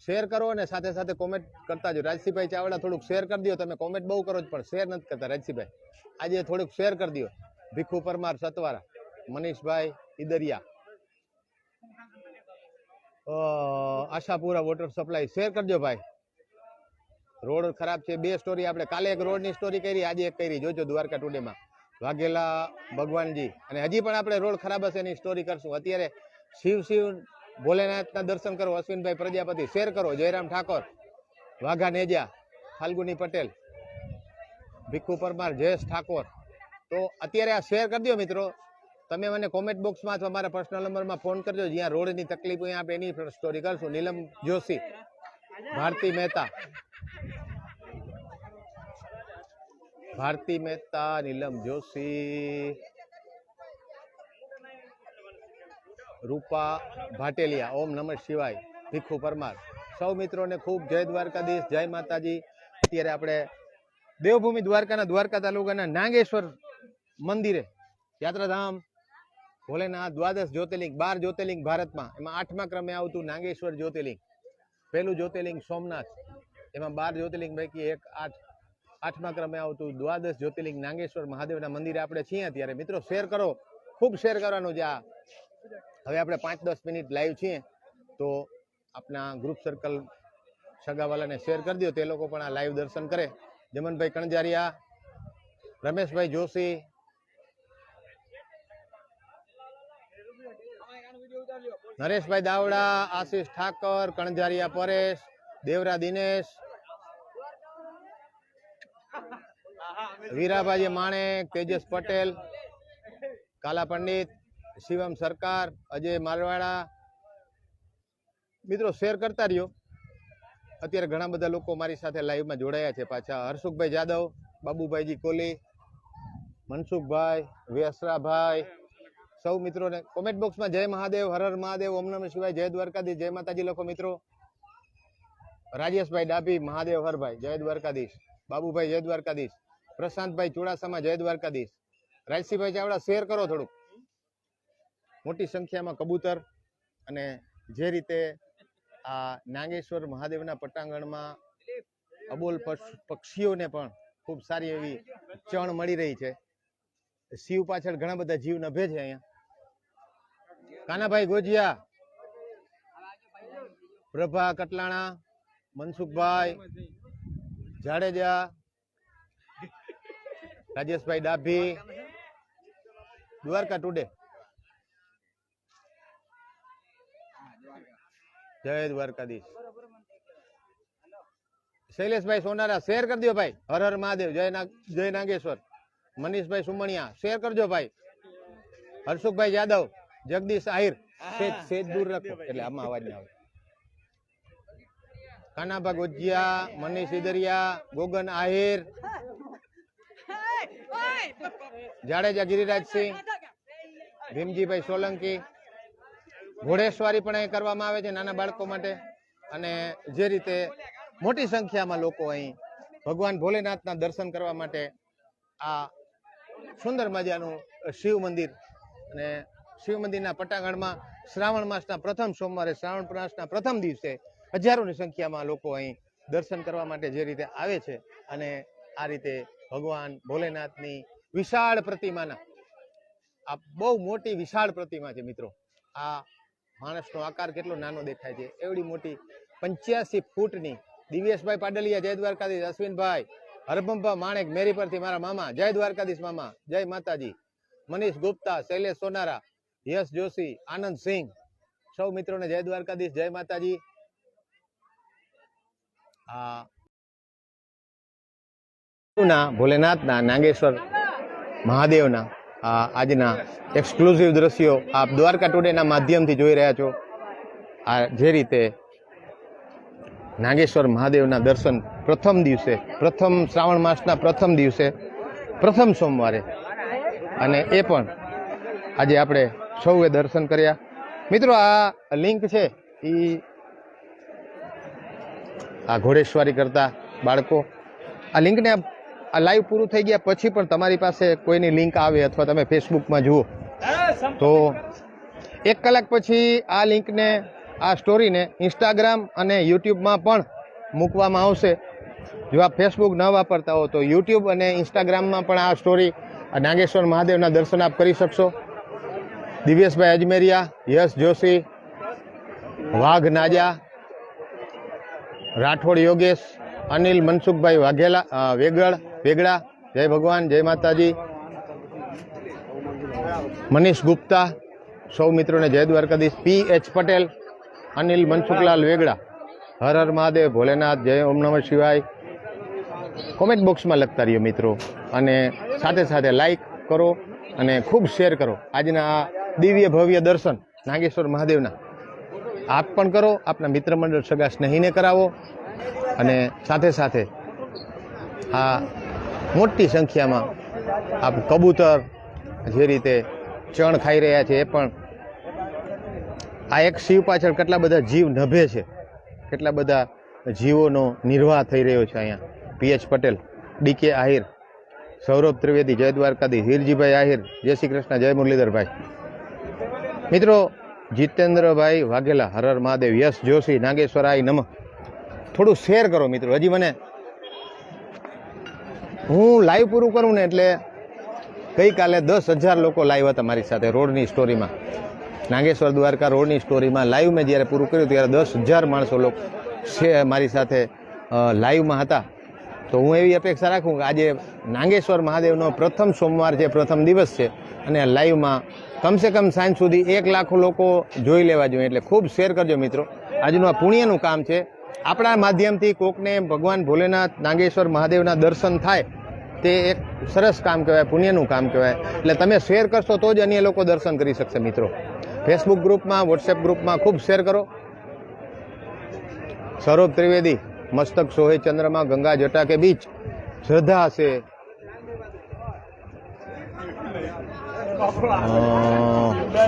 શેર કરો અને સાથે સાથે કોમેન્ટ કરતા જો. રાજસીભાઈ ચાવડા થોડુંક શેર કરી દો. તમે કોમેન્ટ બહુ કરો છો પણ શેર નથી કરતા રાજસીભાઈ. આજે થોડુંક શેર કરી દો. ભીખુ પરમાર સતવારા, મનીષભાઈ ઈદરિયા, આશાપુરા વોટર સપ્લાય, શેર કરજો ભાઈ. રોડ ખરાબ છે. 2 સ્ટોરી આપણે કાલે એક રોડની સ્ટોરી કરી, આજે એક કરી. જોજો દ્વારકા ટુડેમાં વાઘેલા ભગવાનજી. અને હજી પણ આપણે રોડ ખરાબ હશે એની સ્ટોરી કરશું. અત્યારે શિવ ભોલેનાથના દર્શન કરો. અશ્વિનભાઈ પ્રજાપતિ શેર કરો. જયરામ ઠાકોર, વાઘા નેજા, ફાલ્ગુની પટેલ, ભીખુ પરમાર, જયેશ ઠાકોર. તો અત્યારે આ શેર કરી દો મિત્રો. તમે મને કોમેન્ટ બોક્સમાં અથવા મારા પર્સનલ નંબરમાં ફોન કરજો. જ્યાં રોડની તકલીફ હોય આપણે એની સ્ટોરી કરશું. નીલમ જોશી, ભારતી મહેતા, નીલમ જોશી, રૂપા ભાટેલિયા, ઓમ નમઃ શિવાય, ભીખુ પરમાર. સૌ મિત્રોને ખૂબ જય દ્વારકાધીશ, જય માતાજી. અત્યારે આપણે દેવભૂમિ દ્વારકાના દ્વારકા તાલુકાના નાગેશ્વર મંદિરે, યાત્રાધામ ભોલેનાથ, દ્વાદશ જ્યોતિર્લિંગ, 12 જ્યોતિર્લિંગ ભારતમાં, એમાં 8મા ક્રમે આવતું નાગેશ્વર જ્યોતિર્લિંગ. પહેલું જ્યોતિર્લિંગ સોમનાથ, એમાં 12 જ્યોતિર્લિંગ પૈકી એક 8મા ક્રમે આવતું દ્વાદશ જ્યોતિર્લિંગ નાગેશ્વર મહાદેવના મંદિરે આપણે છીએ. ત્યારે મિત્રો શેર કરો, ખૂબ શેર કરવાનું છે. આ હવે આપણે 5-10 મિનિટ લાઈવ છીએ, તો આપણા ગ્રુપ સર્કલ સગાવાલાને શેર કરી દો. તે લોકો પણ આ લાઈવ દર્શન કરે. જમનભાઈ કણજારિયા, રમેશભાઈ જોશી, નરેશભાઈ દાવડા, આશીષ ઠાકર, કણજારિયા પરેશ, દેવરા દિનેશ, વીરાભાઈ માણેક, તેજસ પટેલ, કાલા પંડિત, શિવમ સરકાર, અજય મારવાડા. મિત્રો શેર કરતા રહ્યો. અત્યારે ઘણા બધા લોકો મારી સાથે લાઈવમાં જોડાયા છે પાછા. હર્ષુખભાઈ જાદવ, બાબુભાઈજી કોલી, મનસુખભાઈ, વેસરાભાઈ, સૌ મિત્રોને કોમેન્ટ બોક્સમાં જય મહાદેવ, હર હર મહાદેવ, ઓમ નમઃ શિવાય, જય દ્વારકાધીશ, જય માતાજી લખો મિત્રો. રાજેશભાઈ ડાભી, મહાદેવ હરભાઈ, જય દ્વારકાધીશ. બાબુભાઈ જય દ્વારકાધીશ. પ્રશાંતભાઈ ચુડાસમા, જય દ્વારકાધીશ. રાજસીભાઈ ચાવડા શેર કરો થોડુંક. મોટી સંખ્યામાં કબૂતર. અને જે રીતે આ નાગેશ્વર મહાદેવના પટાંગણમાં અબોલ પક્ષીઓને પણ ખૂબ સારી એવી ચણ મળી રહી છે. શિવ પાછળ ઘણા બધા જીવ નભે છે. અહીંયા કાનાભાઈ ગોજિયા, પ્રભા કટલાણા, મનસુખભાઈ જાડેજા, રાજેશભાઈ ડાભી, દ્વારકા ટુડે. જય દ્વારકાધીશ. શૈલેષભાઈ સોનારા શેર કરી દો ભાઈ. હર હર મહાદેવ. જય નાગેશ્વર. મનીષભાઈ સુમણિયા શેર કરજો ભાઈ. હર્ષુખભાઈ યાદવ, જગદીશ આહિર સેજ દૂર રાખો એટલે આમાં અવાજ ના આવે. કાનાભા ગોજિયા, મનીષ ઇદરિયા, ગોગન આહિર, જાડેજા ગિરિરાજસિંહ, ભીમજીભાઈ સોલંકી. ઘોડેસવારી પણ અહીં કરવામાં આવે છે નાના બાળકો માટે. અને જે રીતે મોટી સંખ્યામાં લોકો અહીં ભગવાન ભોલેનાથના દર્શન કરવા માટે આ સુંદર મજાનું શિવ મંદિર અને શિવ મંદિરના પટાંગણમાં શ્રાવણ માસના પ્રથમ સોમવારે, શ્રાવણ માસના પ્રથમ દિવસે હજારોની સંખ્યામાં લોકો અહીં દર્શન કરવા માટે જે રીતે આવે છે. અને આ રીતે ભગવાન ભોલેનાથની વિશાળ પ્રતિમાના, આ બહુ મોટી વિશાળ પ્રતિમા છે મિત્રો. આ માણસનો આકાર કેટલો નાનો દેખાય છે, એવડી મોટી 85 ફૂટની. દિવ્યેશભાઈ પાડલિયા, જય દ્વારકાધીશ. અશ્વિનભાઈ, હરભંભા માણેક, મેરી પરથી મારા મામા, જય દ્વારકાધીશ મામા, જય માતાજી. મનીષ ગુપ્તા, શૈલેષ સોનારા, યશ જોશી, આનંદ સિંહ, સૌ મિત્રોને જય દ્વારકાધીશ, જય માતાજી. ભોલેનાથના, નાગેશ્વર મહાદેવના આજના એક્સક્લુઝિવ દ્રશ્યો આપ દ્વારકા ટુડેના માધ્યમથી જોઈ રહ્યા છો. આ જે રીતે નાગેશ્વર મહાદેવના દર્શન પ્રથમ દિવસે, પ્રથમ શ્રાવણ માસના પ્રથમ દિવસે, પ્રથમ સોમવારે, અને એ પણ આજે આપણે સૌએ દર્શન કર્યા. મિત્રો આ લિંક છે એ આ ઘોડેસવારી કરતા બાળકો, આ લિંકને આ લાઈવ પૂરું થઈ ગયા પછી પણ તમારી પાસે કોઈની લિંક આવે અથવા તમે ફેસબુકમાં જુઓ તો 1 કલાક પછી આ લિંકને, આ સ્ટોરીને ઇન્સ્ટાગ્રામ અને યુટ્યુબમાં પણ મૂકવામાં આવશે. જો આપ ફેસબુક ન વાપરતા હો તો યુટ્યુબ અને ઇન્સ્ટાગ્રામમાં પણ આ સ્ટોરી, નાગેશ્વર મહાદેવના દર્શન આપ કરી શકશો. દિવ્યેશભાઈ અજમેરિયા, યશ જોશી, વાઘ નાજા, રાઠોડ યોગેશ, અનિલ મનસુખભાઈ વેગડા, જય ભગવાન, જય માતાજી. મનીષ ગુપ્તા, સૌ મિત્રોને જય દ્વારકાધીશ. PH પટેલ, અનિલ મનસુખલાલ વેગડા, હર હર મહાદેવ, ભોલેનાથ, જય ઓમ નમઃ શિવાય. કોમેન્ટ બોક્સમાં લખતા રહીએ મિત્રો, અને સાથે સાથે લાઈક કરો અને ખૂબ શેર કરો. આજના આ દિવ્ય ભવ્ય દર્શન નાગેશ્વર મહાદેવના આપ પણ કરો, આપના મિત્ર મંડળ, સગા સ્નેહીને કરાવો. અને સાથે સાથે આ મોટી સંખ્યામાં આપ કબૂતર જે રીતે ચણ ખાઈ રહ્યા છે, એ પણ આ એક શિવ પાછળ કેટલા બધા જીવ નભે છે, કેટલા બધા જીવોનો નિર્વાહ થઈ રહ્યો છે અહીંયા. PH પટેલ, DK આહિર, સૌરભ ત્રિવેદી, જય દ્વારકાધીશ. હીરજીભાઈ આહિર, જય શ્રી કૃષ્ણ, જય મુરલીધરભાઈ. મિત્રો જીતેન્દ્રભાઈ વાઘેલા, હર હર મહાદેવ. યશ જોશી, નાગેશ્વરાય નમઃ. થોડું શેર કરો મિત્રો. હજી મને, હું લાઈવ પૂરું કરું ને એટલે ગઈકાલે 10,000 લોકો લાઈવ હતા મારી સાથે રોડની સ્ટોરીમાં. નાગેશ્વર દ્વારકા રોડની સ્ટોરીમાં લાઈવ મેં જ્યારે પૂરું કર્યું ત્યારે 10,000 માણસો લોકો મારી સાથે લાઈવમાં હતા. તો હું એવી અપેક્ષા રાખું કે આજે નાગેશ્વર મહાદેવનો પ્રથમ સોમવાર છે, પ્રથમ દિવસ છે, અને લાઈવમાં કમસે કમ સાંજ સુધી 1 લાખ લોકો જોઈ લેવા જોઈએ. એટલે ખૂબ શેર કરજો મિત્રો. આજનું આ પુણ્યનું કામ છે. આપણા માધ્યમથી કોકને ભગવાન ભોલેનાથ, નાગેશ્વર મહાદેવના દર્શન થાય તે એક સરસ કામ કહેવાય, પુણ્યનું કામ કહેવાય. એટલે તમે શેર કરશો તો જ અન્ય લોકો દર્શન કરી શકશે મિત્રો. ફેસબુક ગ્રુપમાં, વોટ્સએપ ગ્રુપમાં ખૂબ શેર કરો. સૌરભ ત્રિવેદી, મસ્તક સોહે ચંદ્રમાં, ગંગા જટા કે બીચ, શ્રદ્ધા હશે.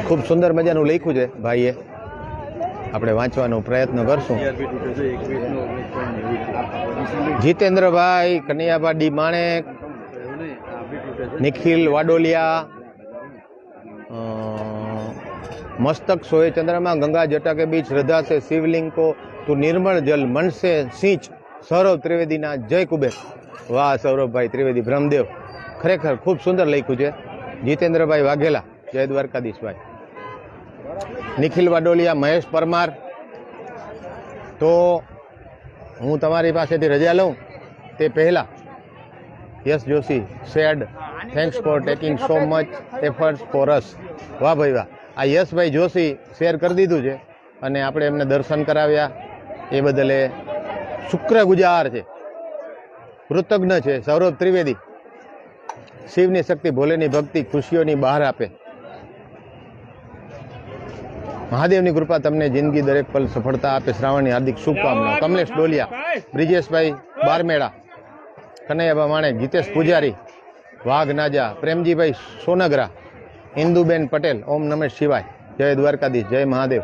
ખૂબ સુંદર મજાનું લખ્યું છે ભાઈએ, આપણે વાંચવાનો પ્રયત્ન કરશું. જીતેન્દ્રભાઈ, કનૈયાભા ડી માણેક, નિખિલ વાડોલિયા, મસ્તક સોએ ચંદ્રમાં, ગંગા જટા કે બીચ, શ્રદ્ધા છે શિવલિંગ કો તું નિર્મળ જલ મન સે સિંચ. સૌરભ ત્રિવેદીના જય કુબેર. વાહ સૌરભભાઈ ત્રિવેદી, બ્રહ્મદેવ, ખરેખર ખૂબ સુંદર લખ્યું છે. જીતેન્દ્રભાઈ વાઘેલા, જય દ્વારકાધીશભાઈ. નિખિલ વાડોલિયા, મહેશ પરમાર. તો હું તમારી પાસેથી રજા લઉં તે પહેલાં Yash Joshi said, thanks for taking so much efforts for us. વાહ ભાઈ વાહ. આ યશભાઈ જોશી શેર કરી દીધું છે. અને આપણે એમને દર્શન કરાવ્યા એ બદલ એ શુક્રગુજાર છે, કૃતજ્ઞ છે સૌરભ ત્રિવેદી. શિવની શક્તિ, ભોલેની ભક્તિ ખુશીઓની બહાર આપે. મહાદેવની કૃપા તમને જિંદગી દરેક પલ સફળતા આપે. શ્રાવણની હાર્દિક શુભકામનાઓ. કમલેશ ડોલિયા, બ્રિજેશભાઈ બારમેડા, કનૈયાબા માણેક, જીતેશ પૂજારી, વાઘ નાજા, પ્રેમજીભાઈ સોનગરા, ઇન્દુબેન પટેલ. ઓમ નમઃ શિવાય. જય દ્વારકાધીશ, જય મહાદેવ.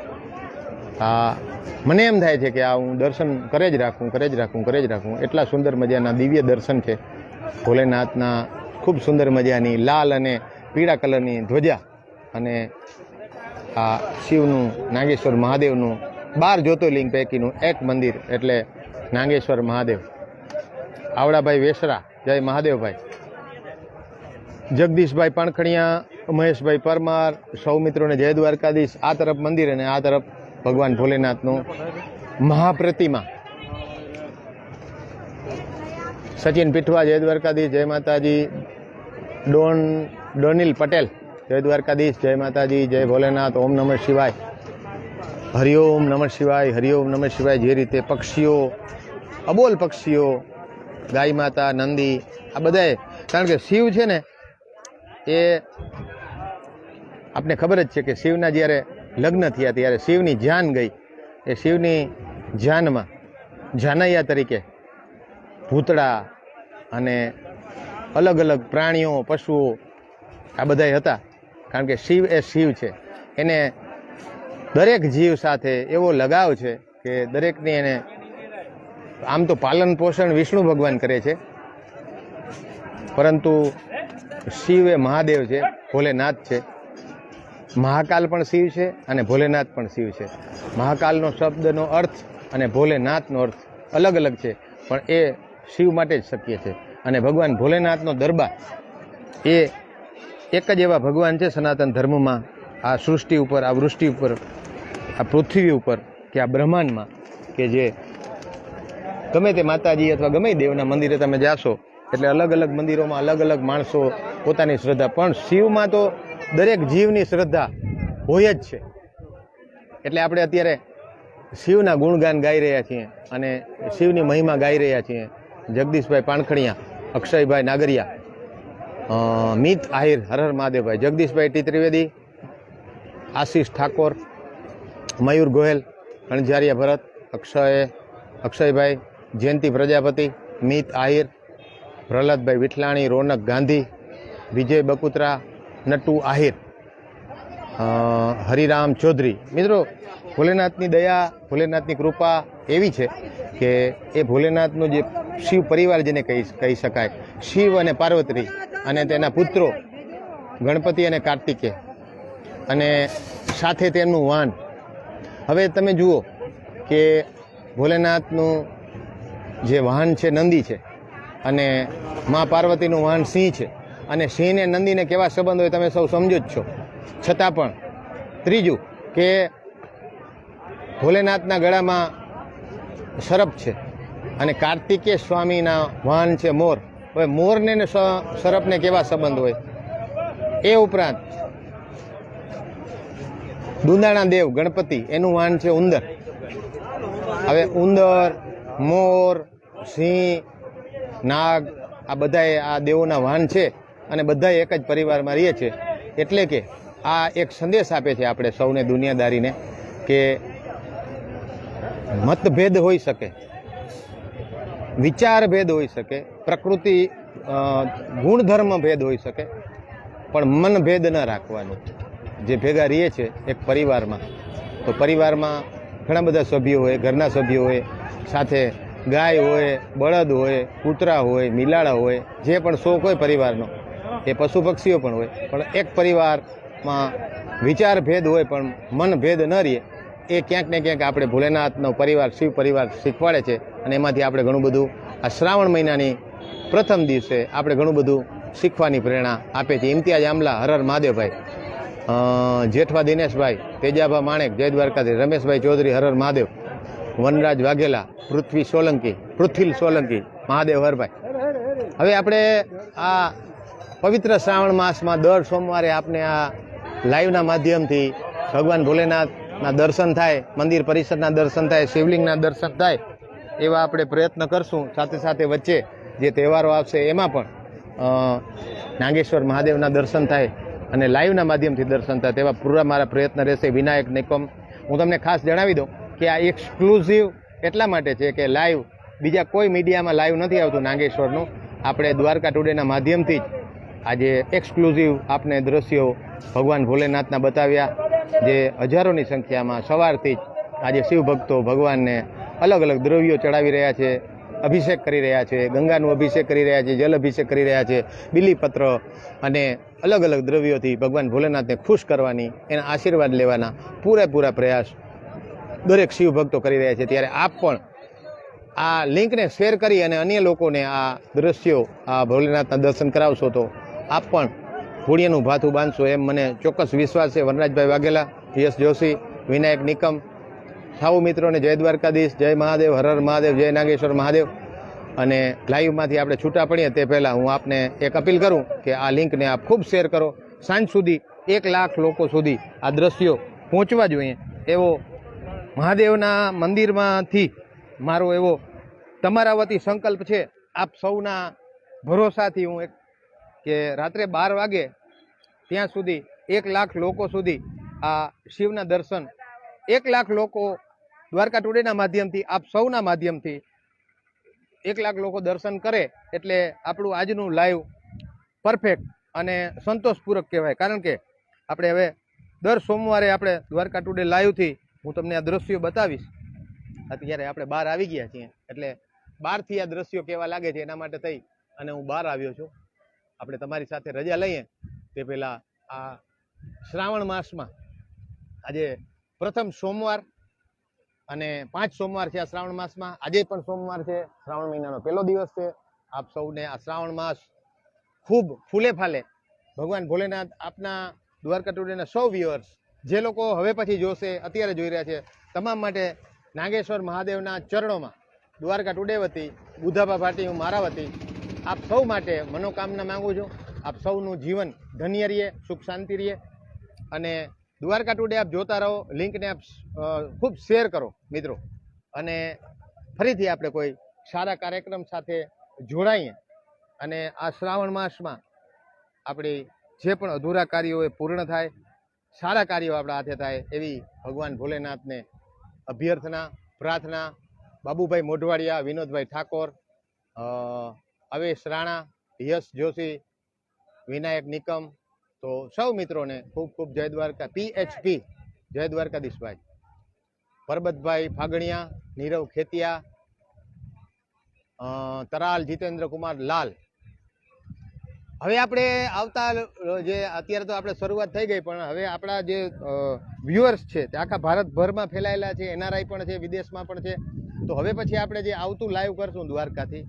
મને એમ થાય છે કે આ હું દર્શન કરે જ રાખું. એટલા સુંદર મજાના દિવ્ય દર્શન છે ભોલેનાથના. ખૂબ સુંદર મજાની લાલ અને પીળા કલરની ધ્વજા અને આ શિવનું, નાગેશ્વર મહાદેવનું 12 જ્યોતિર્લિંગ પૈકીનું એક મંદિર એટલે નાગેશ્વર મહાદેવ. આવડાભાઈ વેસરા, જય મહાદેવભાઈ. જગદીશભાઈ પાણખણિયા, મહેશભાઈ પરમાર, સૌ મિત્રોને જય દ્વારકાધીશ. આ તરફ મંદિર અને આ તરફ ભગવાન ભોલેનાથનું મહાપ્રતિમા. સચિન પીઠવા, જય દ્વારકાધીશ, જય માતાજી. ડોનિલ પટેલ, જય દ્વારકાધીશ, જય માતાજી, જય ભોલેનાથ. ઓમ નમઃ શિવાય. હરિઓમ નમઃ શિવાય, હરિઓમ નમઃ શિવાય. જે રીતે પક્ષીઓ, અબોલ પક્ષીઓ, ગાય માતા, નંદી, આ બધાએ, કારણ કે શિવ છે ને એ આપને ખબર જ છે કે શિવના જ્યારે લગ્ન થયા ત્યારે શિવની જાન ગઈ. એ શિવની જાનમાં જાનૈયા તરીકે ભૂતળા અને અલગ અલગ પ્રાણીઓ, પશુઓ આ બધાય હતા. કારણ કે શિવ એ શિવ છે, એને દરેક જીવ સાથે એવો લગાવ છે કે દરેકની એને આમ તો પાલન પોષણ વિષ્ણુ ભગવાન કરે છે, પરંતુ શિવ એ મહાદેવ છે, ભોલેનાથ છે. મહાકાલ પણ શિવ છે અને ભોલેનાથ પણ શિવ છે. મહાકાલનો શબ્દનો અર્થ અને ભોલેનાથનો અર્થ અલગ અલગ છે, પણ એ શિવ માટે જ શક્ય છે. અને ભગવાન ભોલેનાથનો દરબાર એ એક જ એવા ભગવાન છે સનાતન ધર્મમાં, આ સૃષ્ટિ ઉપર, આ વૃષ્ટિ ઉપર, આ પૃથ્વી ઉપર કે આ બ્રહ્માંડમાં, કે જે ગમે તે માતાજી અથવા ગમે દેવના મંદિરે તમે જાશો એટલે અલગ અલગ મંદિરોમાં અલગ અલગ માણસો પોતાની શ્રદ્ધા, પણ શિવમાં તો દરેક જીવની શ્રદ્ધા હોય જ છે. એટલે આપણે અત્યારે શિવના ગુણગાન ગાઈ રહ્યા છીએ અને શિવની મહિમા ગાઈ રહ્યા છીએ. જગદીશભાઈ પાણખણિયા, અક્ષયભાઈ નાગરિયા, મિત આહિર, હર હર મહાદેવભાઈ, જગદીશભાઈ ટી ત્રિવેદી, આશીષ ઠાકોર, મયુર ગોહેલ, અણજારિયા ભરત, અક્ષયભાઈ, જયંતિ પ્રજાપતિ, મિત આહિર, પ્રહલાદભાઈ વિઠલાણી, રોનક ગાંધી, વિજય બકુત્રા, નટુ આહિર, હરિરામ ચૌધરી. મિત્રો, ભોલેનાથની દયા, ભોલેનાથની કૃપા એવી છે કે એ ભોલેનાથનો જે શિવ પરિવાર જેને કહી શકાય, શિવ અને પાર્વતી અને તેના પુત્રો ગણપતિ અને કાર્તિકે અને સાથે તેમનું વાહન. હવે તમે જુઓ કે ભોલેનાથનું જે વાહન છે નંદી છે અને મા પાર્વતીનું વાહન સિંહ છે, અને સિંહને નંદીને કેવા સંબંધ હોય તમે સૌ સમજો જ છો. છતાં પણ ત્રીજું કે ભોલેનાથના ગળામાં સર્પ છે અને કાર્તિકેય સ્વામીના વાહન છે મોર. હવે મોરને ને સર્પને કેવા સંબંધ હોય. એ ઉપરાંત દુંદાણા દેવ ગણપતિ, એનું વાહન છે ઉંદર. હવે ઉંદર, મોર, સિંહ, નાગ, આ બધાએ આ દેવોના વાહન છે અને બધા એક જ પરિવારમાં રહે છે. એટલે કે આ એક સંદેશ આપે છે આપણે સૌને, દુનિયાદારીને, કે મતભેદ હોઈ શકે, વિચાર ભેદ હોઈ શકે, પ્રકૃતિ ગુણધર્મ ભેદ હોઈ શકે, પણ મન ભેદ ન રાખવાનું. જે ભેગા રહીએ છે એક પરિવારમાં, તો પરિવારમાં ઘણા બધા સભ્યો હોય, ઘરના સભ્યો હોય, સાથે ગાય હોય, બળદ હોય, કૂતરા હોય, મિલાડા હોય, જે પણ શોખ હોય પરિવારનો, એ પશુ પક્ષીઓ પણ હોય, પણ એક પરિવારમાં વિચાર ભેદ હોય પણ મન ભેદ ન રહે. એ ક્યાંક ને ક્યાંક આપણે ભોલેનાથનો પરિવાર, શિવ પરિવાર શીખવાડે છે. અને એમાંથી આપણે ઘણું બધું આ શ્રાવણ મહિનાની પ્રથમ દિવસે આપણે ઘણું બધું શીખવાની પ્રેરણા આપે છે. ઇમ્તિયાજ આમલા, હર હર મહાદેવભાઈ, જેઠવા દિનેશભાઈ, તેજાભા માણેક, જય દ્વારકાધીશ, રમેશભાઈ ચૌધરી, હર હર મહાદેવ, વનરાજ વાઘેલા, પૃથ્વી સોલંકી, મહાદેવ હરભાઈ. હવે આપણે આ પવિત્ર શ્રાવણ માસમાં દર સોમવારે આપને આ લાઈવના માધ્યમથી ભગવાન ભોલેનાથ ના દર્શન થાય, મંદિર પરિસરના દર્શન થાય, શિવલિંગના દર્શન થાય એવા આપણે પ્રયત્ન કરશું. સાથે સાથે વચ્ચે જે તહેવારો આવશે એમાં પણ નાગેશ્વર મહાદેવના દર્શન થાય અને લાઈવના માધ્યમથી દર્શન થાય તેવા પૂરા મારા પ્રયત્ન રહેશે. વિનાયક નિકમ હું તમને ખાસ જણાવી દઉં કે આ એક્સક્લુઝિવ એટલા માટે છે કે લાઈવ બીજા કોઈ મીડિયામાં લાઈવ નથી આવતું નાગેશ્વરનું. આપણે દ્વારકા ટુડેના માધ્યમથી જ આજે એક્સક્લુઝિવ આપને દ્રશ્યો ભગવાન ભોલેનાથના બતાવ્યા, જે હજારોની સંખ્યામાં સવારથી જ આજે શિવભક્તો ભગવાનને અલગ અલગ દ્રવ્યો ચડાવી રહ્યા છે, અભિષેક કરી રહ્યા છે, ગંગાનું અભિષેક કરી રહ્યા છે, જલ અભિષેક કરી રહ્યા છે, બીલીપત્ર અને અલગ અલગ દ્રવ્યોથી ભગવાન ભોલેનાથને ખુશ કરવાની, એના આશીર્વાદ લેવાના પૂરેપૂરા પ્રયાસ દરેક શિવભક્તો કરી રહ્યા છે. ત્યારે આપ પણ આ લિંકને શેર કરી અને અન્ય લોકોને આ દ્રશ્યો, આ ભોલેનાથના દર્શન કરાવશો તો આપ પણ પુણ્યનું ભાથું બાંધશો એમ મને ચોક્કસ વિશ્વાસ છે. વનરાજભાઈ વાઘેલા, યશ જોશી, વિનાયક નિકમ, સૌ મિત્રોને જય દ્વારકાધીશ, જય મહાદેવ, હર હર મહાદેવ, જય નાગેશ્વર મહાદેવ. અને લાઈવમાંથી આપણે છૂટા પડીએ તે પહેલાં હું આપને એક અપીલ કરું કે આ લિંકને આપ ખૂબ શેર કરો. સાંજ સુધી 1 લાખ લોકો સુધી આ દ્રશ્યો પહોંચવા જોઈએ એવો મહાદેવના મંદિરમાંથી મારો એવો તમારા વતી સંકલ્પ છે. આપ સૌના ભરોસાથી હું એક કે રાત્રે 12 વાગે ત્યાં સુધી 1 લાખ લોકો સુધી આ શિવના દર્શન, 1 લાખ લોકો દ્વારકા ટુડેના માધ્યમથી, આપ સૌના માધ્યમથી 1 લાખ લોકો દર્શન કરે એટલે આપણું આજનું લાઈવ પરફેક્ટ અને સંતોષપૂર્વક કહેવાય. કારણ કે આપણે હવે દર સોમવારે આપણે દ્વારકા ટુડે લાઈવથી હું તમને આ દ્રશ્યો બતાવીશ. અત્યારે આપણે બહાર આવી ગયા છીએ એટલે બહારથી આ દ્રશ્યો કેવા લાગે છે એના માટે થઈ અને હું બહાર આવ્યો છું. આપણે તમારી સાથે રજા લઈએ તે પહેલાં આ શ્રાવણ માસમાં આજે પ્રથમ સોમવાર અને 5 સોમવાર છે આ શ્રાવણ માસમાં. આજે પણ સોમવાર છે, શ્રાવણ મહિનાનો પહેલો દિવસ છે. આપ સૌને આ શ્રાવણ માસ ખૂબ ફૂલે ફાલે ભગવાન ભોલેનાથ આપના દ્વારકા ટુડેના સૌ વ્યુઅર્સ, જે લોકો હવે પછી જોશે, અત્યારે જોઈ રહ્યા છે, તમામ માટે નાગેશ્વર મહાદેવના ચરણોમાં દ્વારકા ટુડે વતી, બુધાબા ભાટી હું મારા વતી આપ સૌ માટે મનોકામના માંગુ છું. આપ સૌનું જીવન ધન્ય રહીએ, સુખ શાંતિ રહીએ અને દ્વારકા ટુડે આપ જોતા રહો. લિંકને આપ ખૂબ શેર કરો મિત્રો. અને ફરીથી આપણે કોઈ સારા કાર્યક્રમ સાથે જોડાઈએ અને આ શ્રાવણ માસમાં આપણી જે પણ અધૂરા કાર્યો એ પૂર્ણ થાય, સારા કાર્યો આપણા હાથે થાય એવી ભગવાન ભોલેનાથને અભ્યર્થના, પ્રાર્થના. બાબુભાઈ મોઢવાડિયા, વિનોદભાઈ ઠાકોર, અવેશ રાણા, યશ જોશી, વિનાયક નિકમ, તો સૌ મિત્રોને ખૂબ ખૂબ જય દ્વારકા. PHP જય દ્વારકાધીશભાઈ, પરબતભાઈ ફાગણિયા, નીરવ ખેતિયા, તરાલ જીતેન્દ્ર કુમાર લાલ. હવે આપણે આવતા જે અત્યારે તો આપણે શરૂઆત થઈ ગઈ, પણ હવે આપણા જે વ્યુઅર્સ છે તે આખા ભારતભરમાં ફેલાયેલા છે, NRI પણ છે, વિદેશમાં પણ છે. તો હવે પછી આપણે જે આવતું લાઈવ કરશું દ્વારકાથી,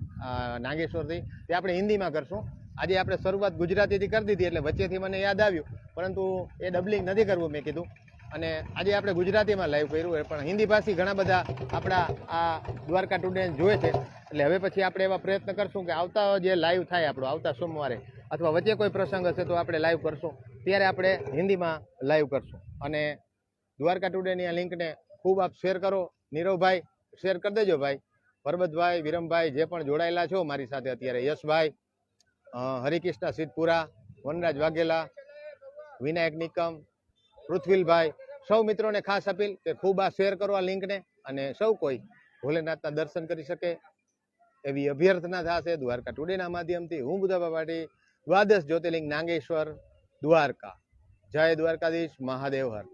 નાગેશ્વરથી, તે આપણે હિન્દીમાં કરશું. આજે આપણે શરૂઆત ગુજરાતીથી કરી દીધી એટલે વચ્ચેથી મને યાદ આવ્યું, પરંતુ એ ડબલિંગ નથી કરવું મેં કીધું, અને આજે આપણે ગુજરાતીમાં લાઈવ કર્યું. પણ હિન્દી ભાષી ઘણા બધા આપણા આ દ્વારકા ટુડે જોવે છે, એટલે હવે પછી આપણે એવા પ્રયત્ન કરશું કે આવતા જે લાઈવ થાય આપણું આવતા સોમવારે અથવા વચ્ચે કોઈ પ્રસંગ હશે તો આપણે લાઈવ કરશું, ત્યારે આપણે હિન્દીમાં લાઈવ કરશું. અને દ્વારકા ટુડેની આ લિંકને ખૂબ આપ શેર કરો. નીરવભાઈ શેર કરી દેજો ભાઈ, પરબતભાઈ, વિરમભાઈ જે પણ જોડાયેલા છો મારી સાથે અત્યારે, યશભાઈ, હરિકૃષ્ણ સિદ્ધપુરા, વનરાજ વાઘેલા, વિનાયક નિકમ, પૃથ્વીલભાઈ, સૌ મિત્રોને ખાસ અપીલ કે ખૂબ આ શેર કરો આ લિંકને અને સૌ કોઈ ભોલેનાથના દર્શન કરી શકે એવી અભ્યર્થના થશે દ્વારકા ટુડેના માધ્યમથી. હું બુધાબા પાટી, દ્વાદશ જ્યોતિર્લિંગ નાગેશ્વર દ્વારકા. જય દ્વારકાધીશ, મહાદેવ હર.